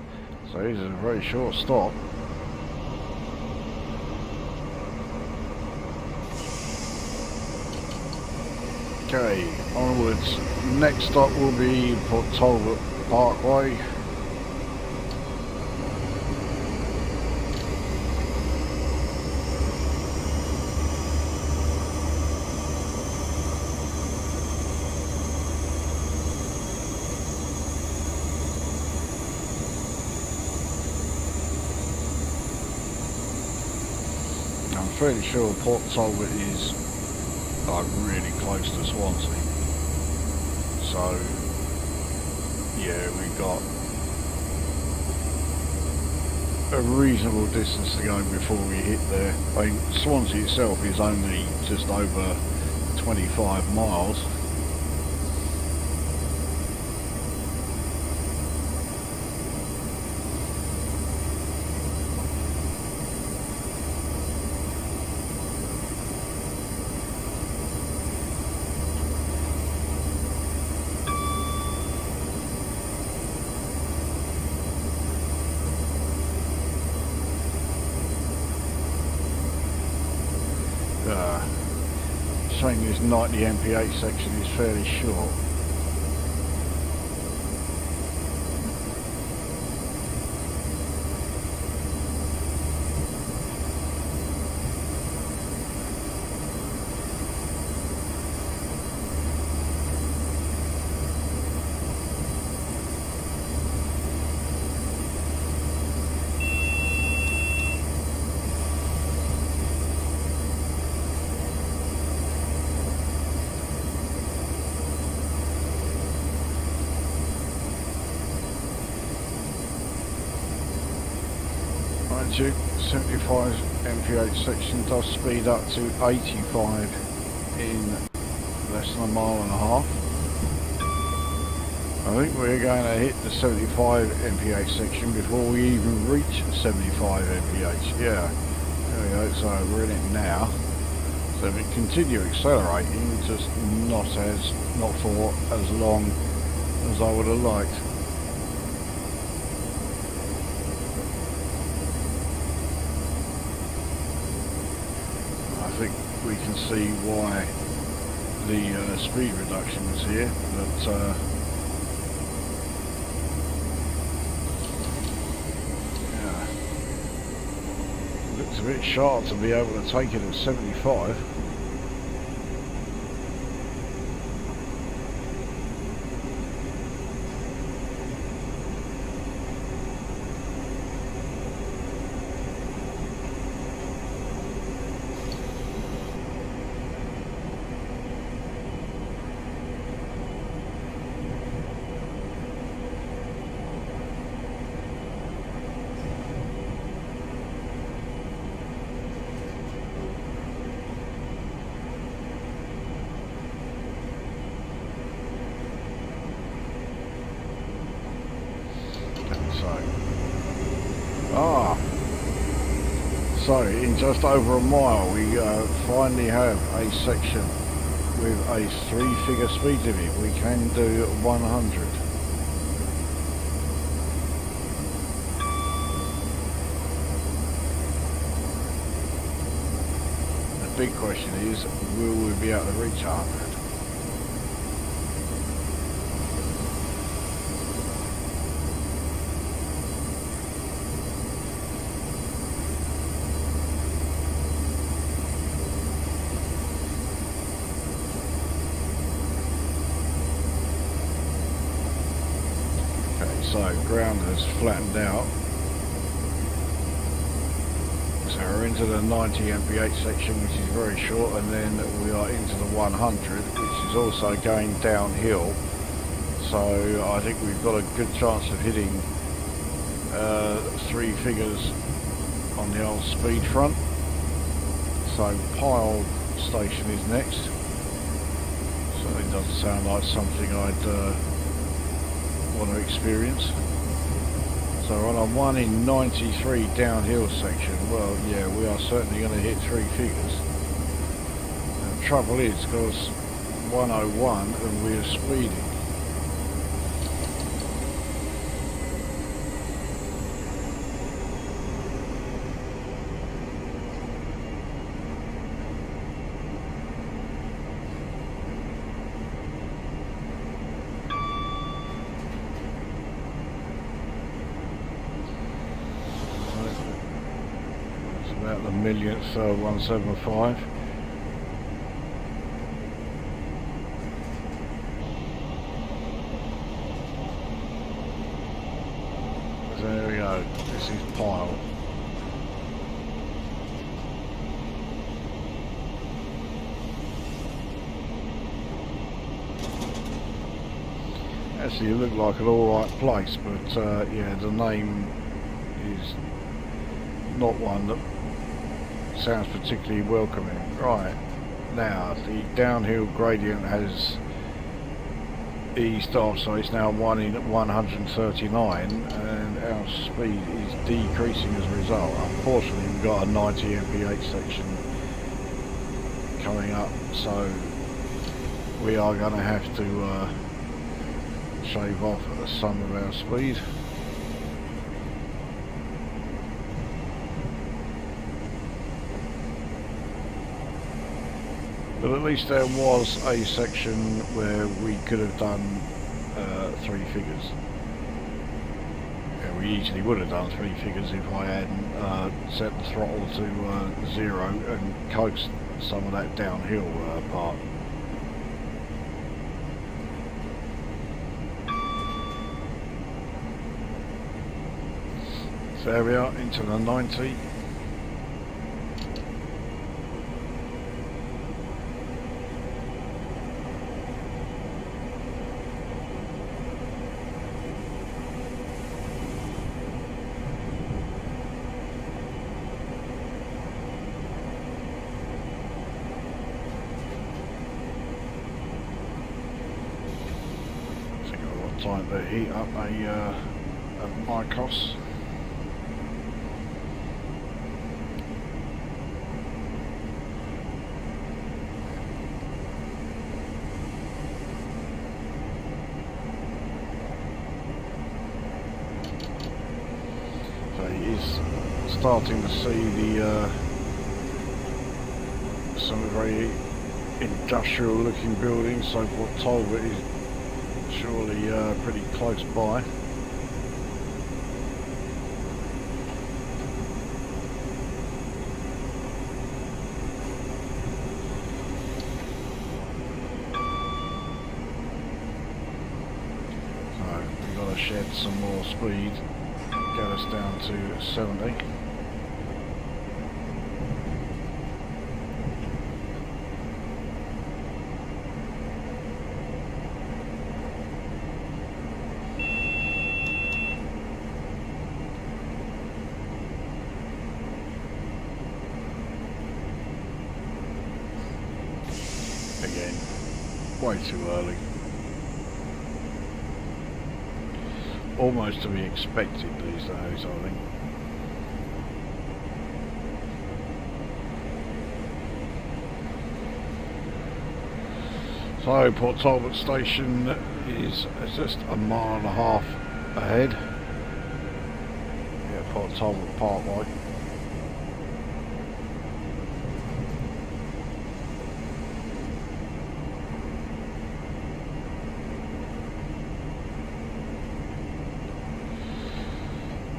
So this is a very short stop. Okay, onwards. Next stop will be Talbot Parkway. I'm fairly sure Port Talbot is like really close to Swansea, so yeah, we've got a reasonable distance to go before we hit there. I mean, Swansea itself is only just over 25 miles. Showing this nightly MPH section is fairly short. Mind you, 75 MPH section does speed up to 85 in less than a mile and a half. I think we're going to hit the 75 MPH section before we even reach 75 MPH. Yeah, there we go, so we're in it now. So we continue accelerating, just not for as long as I would have liked. I think we can see why the speed reduction is here, but yeah, looks a bit sharp to be able to take it at 75. So in just over a mile we finally have a section with a 3-figure speed limit. We can do 100. The big question is, will we be able to reach 100? So ground has flattened out, so we're into the 90 mph section, which is very short, and then we are into the 100, which is also going downhill. so I think we've got a good chance of hitting 3 figures on the old speed front. So Pile Station is next. Certainly doesn't sound like something I'd want to experience. So on a 1 in 93 downhill section, well, yeah, we are certainly going to hit 3 figures. And the trouble is, because 101 and we're speeding. About the millionth 175. So there we go. This is Pile. Actually, it looked like an alright place, but yeah, the name is not one that sounds particularly welcoming. Right, now the downhill gradient has eased off, so it's now 1 in 139 and our speed is decreasing as a result. Unfortunately, we've got a 90 mph section coming up, so we are going to have to shave off some of our speed. But at least there was a section where we could have done 3 figures. Yeah, we easily would have done 3 figures if I hadn't set the throttle to 0 and coaxed some of that downhill part. So there we are, into the 90. Time to heat up a Mikkos. So he is starting to see the some very industrial looking buildings, so what Talbot is surely pretty close by. So we've got to shed some more speed, get us down to 70. Again, way too early. Almost to be expected these days, I think. So Port Talbot Station is just a mile and a half ahead. Yeah, Port Talbot Parkway.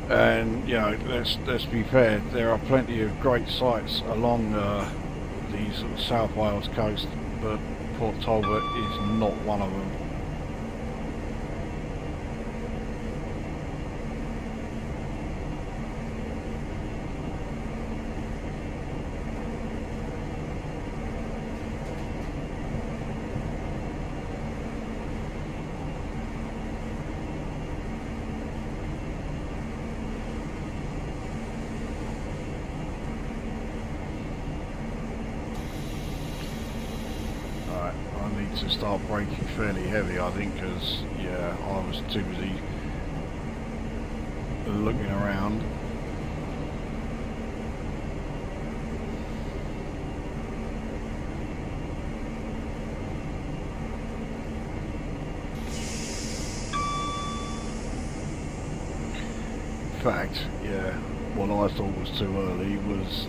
And you know, let's be fair, there are plenty of great sites along the sort of South Wales coast, but Port Talbot is not one of them. start braking fairly heavy, I think, because yeah, I was too busy looking around. In fact, yeah, what I thought was too early was,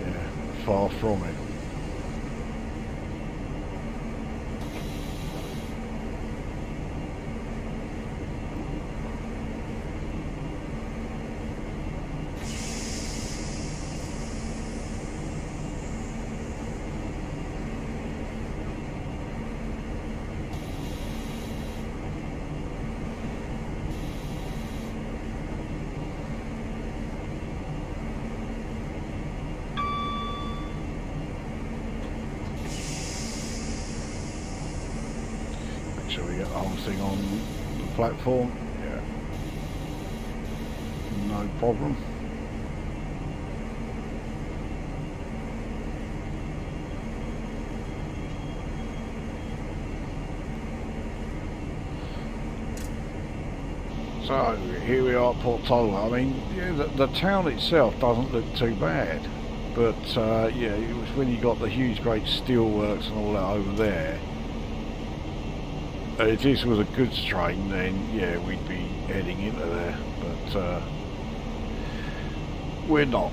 yeah, far from it. Shall we get the whole thing on the platform? Yeah. No problem. So, here we are at Port Talbot. I mean, yeah, the town itself doesn't look too bad. But, yeah, it was when you got the huge great steelworks and all that over there. If this was a goods train, then yeah, we'd be heading into there, but we're not.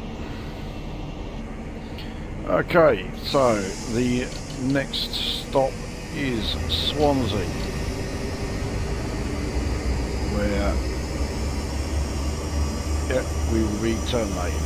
Okay, so the next stop is Swansea, where yeah, we will be terminating.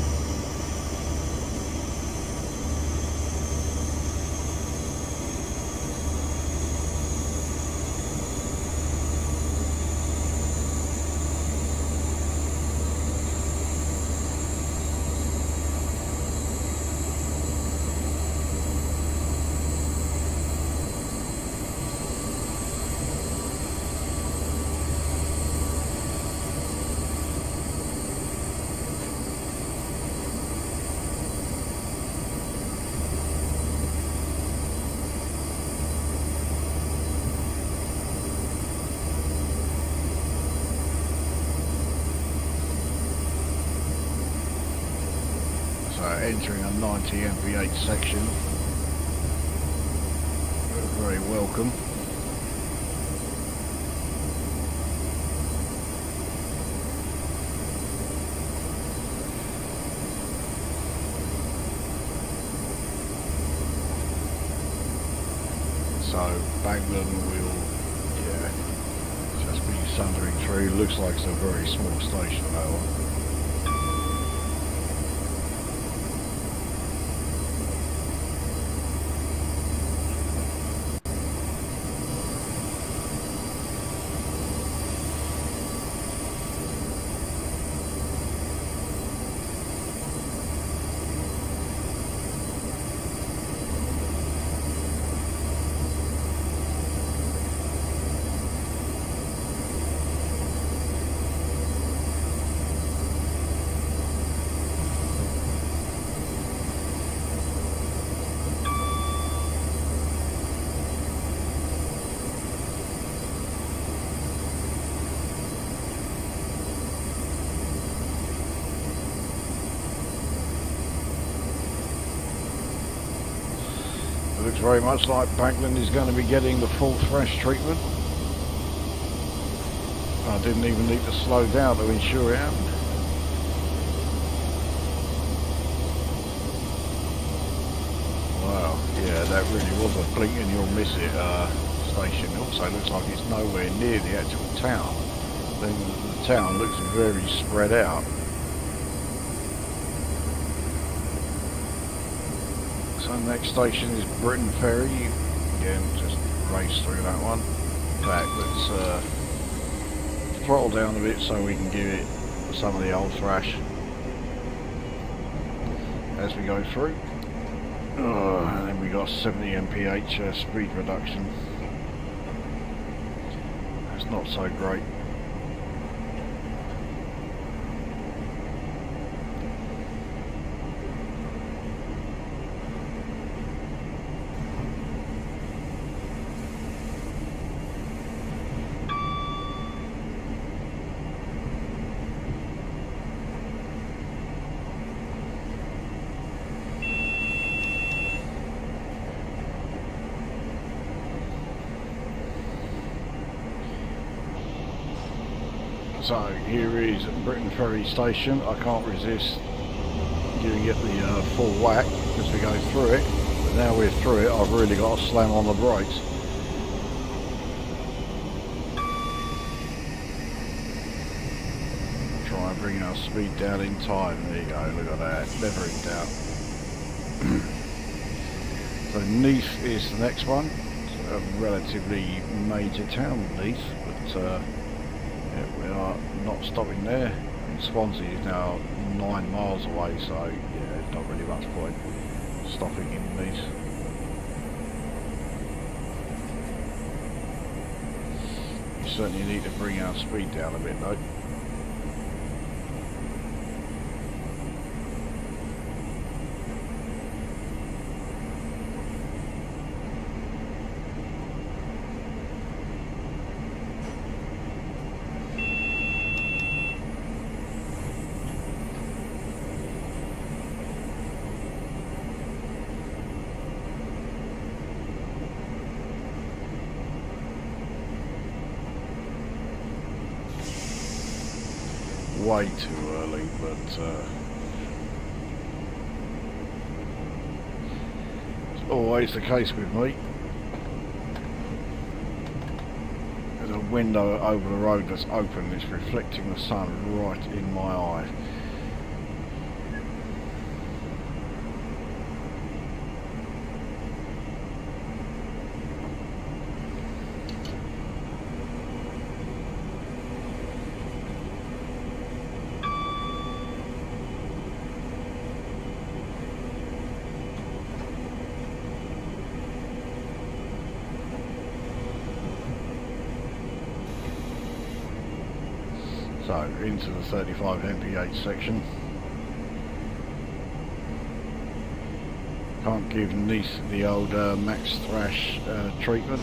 Entering a 90 mph section. Very welcome. So Bagland will, yeah, just be sundering through. Looks like it's a very small station, that one. Looks very much like Bagland is going to be getting the full thrash treatment. I didn't even need to slow down to ensure it happened. Wow, yeah, that really was a blink and you'll miss it station. It also looks like it's nowhere near the actual town. The town looks very spread out. So next station is Britain Ferry. Again, just race through that one. In fact, let's throttle down a bit so we can give it some of the old thrash as we go through. And then we got 70 mph speed reduction. That's not so great. So here is Britain Ferry Station. I can't resist giving it the full whack as we go through it. But now we're through it, I've really got to slam on the brakes. Try and bring our speed down in time. There you go, look at that, never in doubt. So Neath is the next one. It's a relatively major town, Neath, but yeah, we are not stopping there. And Swansea is now 9 miles away, so yeah, not really much point stopping in Neath. We certainly need to bring our speed down a bit though. Way too early, but it's always the case with me. There's a window over the road that's open, it's reflecting the sun right in my eye. So into the 35 mph section. Can't give Neath the old max thrash treatment.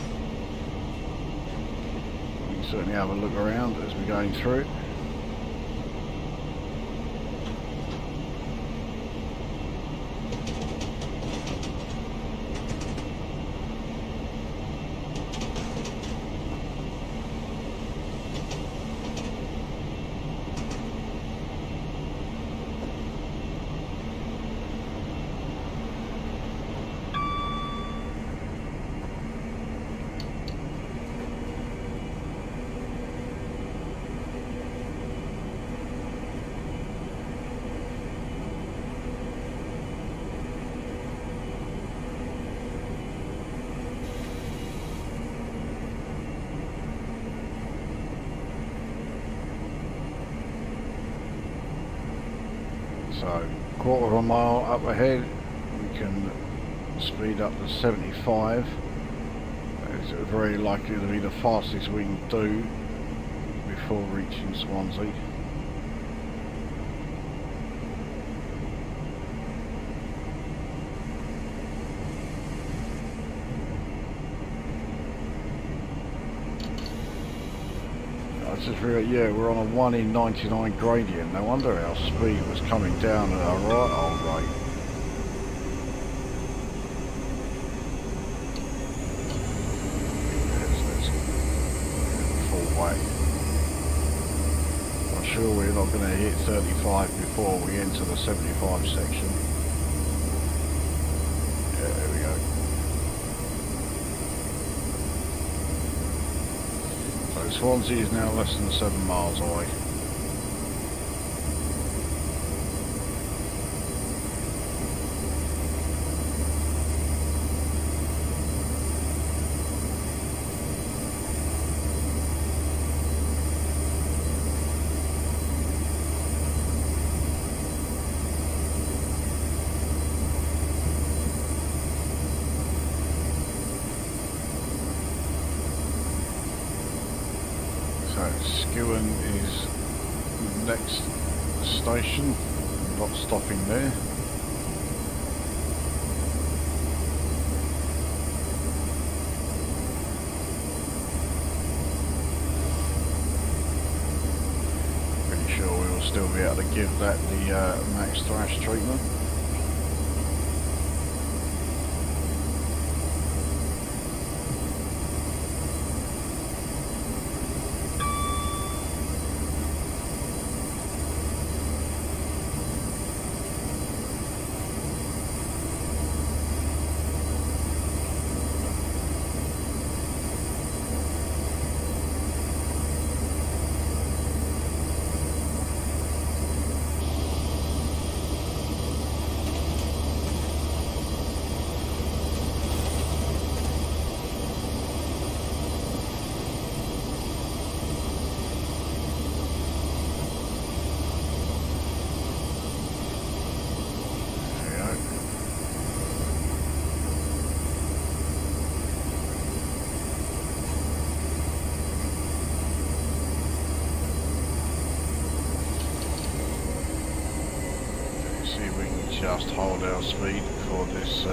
We can certainly have a look around as we're going through. So, quarter of a mile up ahead, we can speed up to 75. It's very likely to be the fastest we can do before reaching Swansea. Just realized, yeah, we're on a 1 in 99 gradient. No wonder our speed was coming down at a right old rate. Let's full whack. I'm sure we're not going to hit 35 before we enter the 75 section. Yeah, there we go. Swansea is now less than 7 miles away. Skewen is the next station, not stopping there. Pretty sure we will still be able to give that the max thrash treatment. just hold our speed for this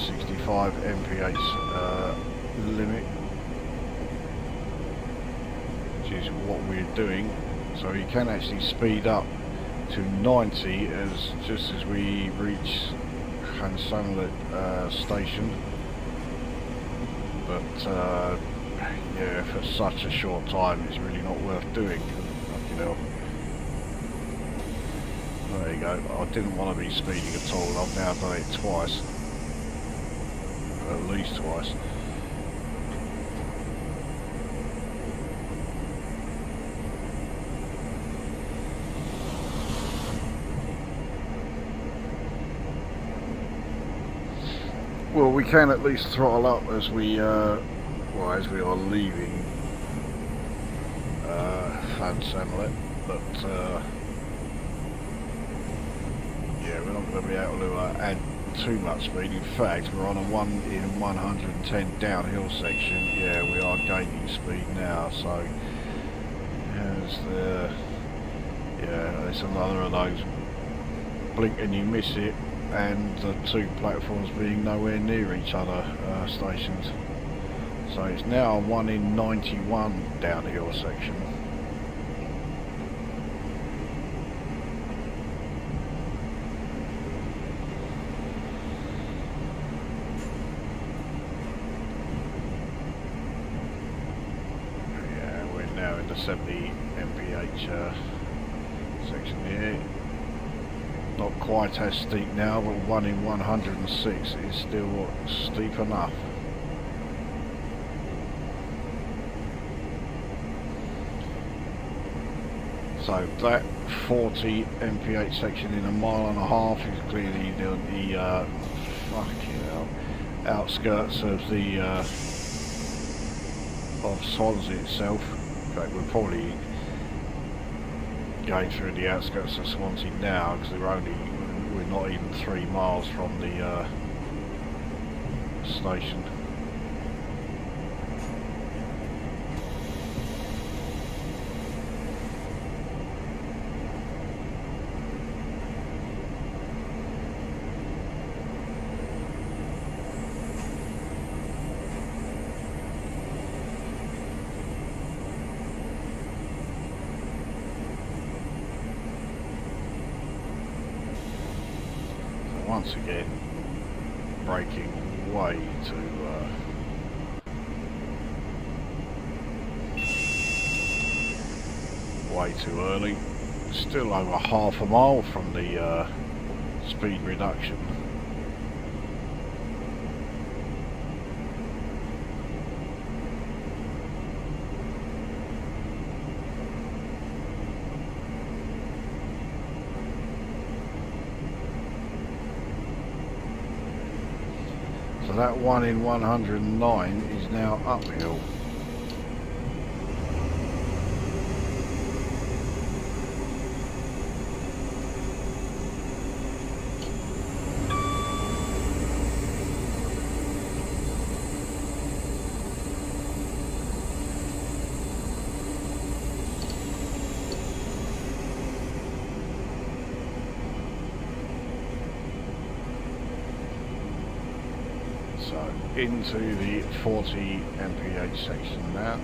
65 mph limit, which is what we're doing. So you can actually speed up to 90 just as we reach Llansanlet station, but yeah, for such a short time it's really not worth doing. Fucking hell. There you go. I didn't want to be speeding at all. I've now done it twice, at least twice. Well, we can at least throttle up as we are leaving Llansanlet, but yeah, we're not going to be able to add too much speed. In fact, we're on a 1 in 110 downhill section. Yeah, we are gaining speed now. So here's yeah, it's another of those blink and you miss it, and the two platforms being nowhere near each other stations. So it's now a 1 in 91 downhill section. Yeah, we're now in the 70 mph section here. Not quite as steep now, but 1 in 106 is still steep enough. So that 40 mph section in a mile and a half is clearly the fucking hell, outskirts of the of Swansea itself. In fact, we're probably going through the outskirts of Swansea now, because we're not even 3 miles from the station. Once again, braking way too early. Still over half a mile from the speed reduction. So that 1 in 109 is now uphill. Into the 40 mph section now.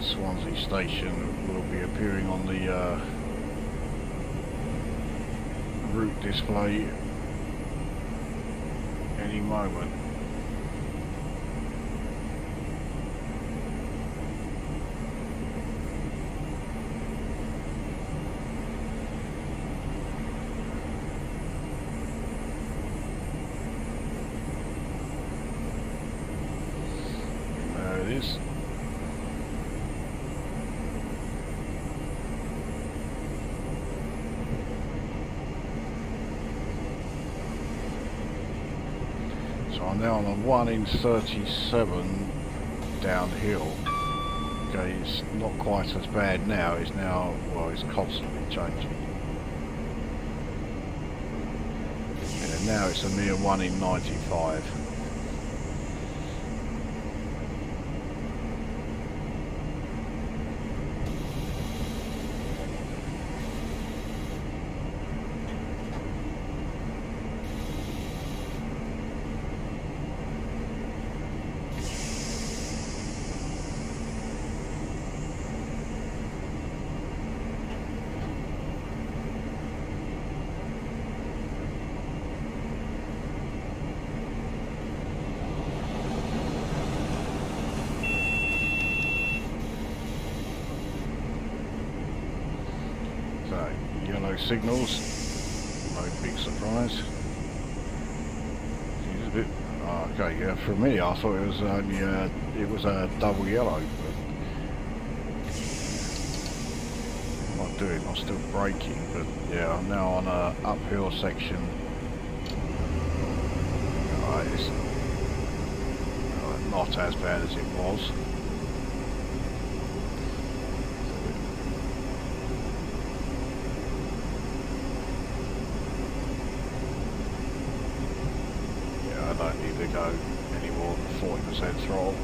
Swansea station will be appearing on the route display any moment. So I'm now on a 1 in 37 downhill. Okay, it's not quite as bad now. It's now, well, it's constantly changing. Yeah, and now it's a mere 1 in 95. Yellow signals, no big surprise. It's a bit, okay, yeah, for me I thought it was only it was a double yellow, but I'm not doing, I'm still braking, but yeah, I'm now on a uphill section. It's not as bad as it was. I don't need to go any more than 40% throttle.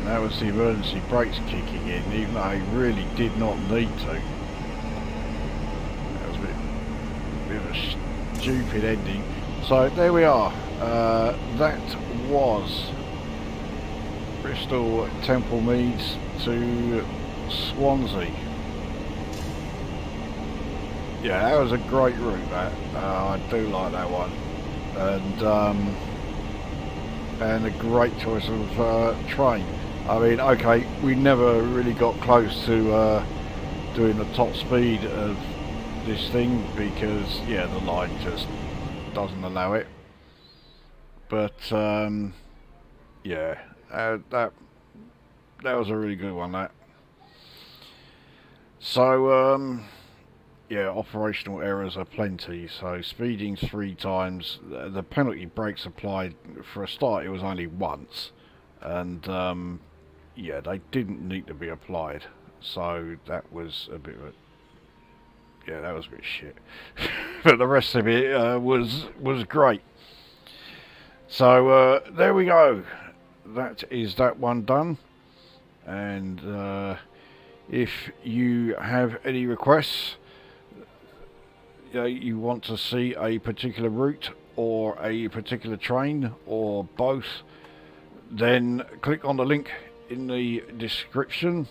That was the emergency brakes kicking in, even though I really did not need to. That was a bit of a stupid ending. So there we are. That was Bristol Temple Meads to Swansea. Yeah, that was a great route. That I do like that one, and a great choice of train. I mean, okay, we never really got close to doing the top speed of this thing because, yeah, the line just doesn't allow it. But yeah, that was a really good one. That. So yeah, operational errors are plenty. So speeding 3 times, the penalty brakes applied for a start. It was only once, and yeah, they didn't need to be applied, so that was a bit of a, yeah, that was a bit shit. But the rest of it was great. So there we go. That is that one done. And if you have any requests, you want to see a particular route or a particular train or both, then click on the link in the description.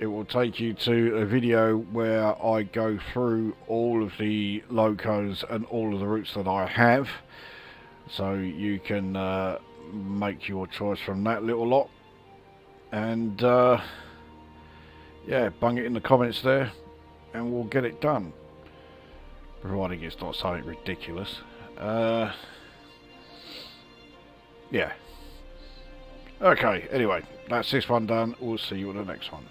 It will take you to a video where I go through all of the locos and all of the routes that I have, so you can make your choice from that little lot. And yeah, bung it in the comments there and we'll get it done, providing it's not something ridiculous. Yeah. Okay, anyway, that's this one done. We'll see you on the next one.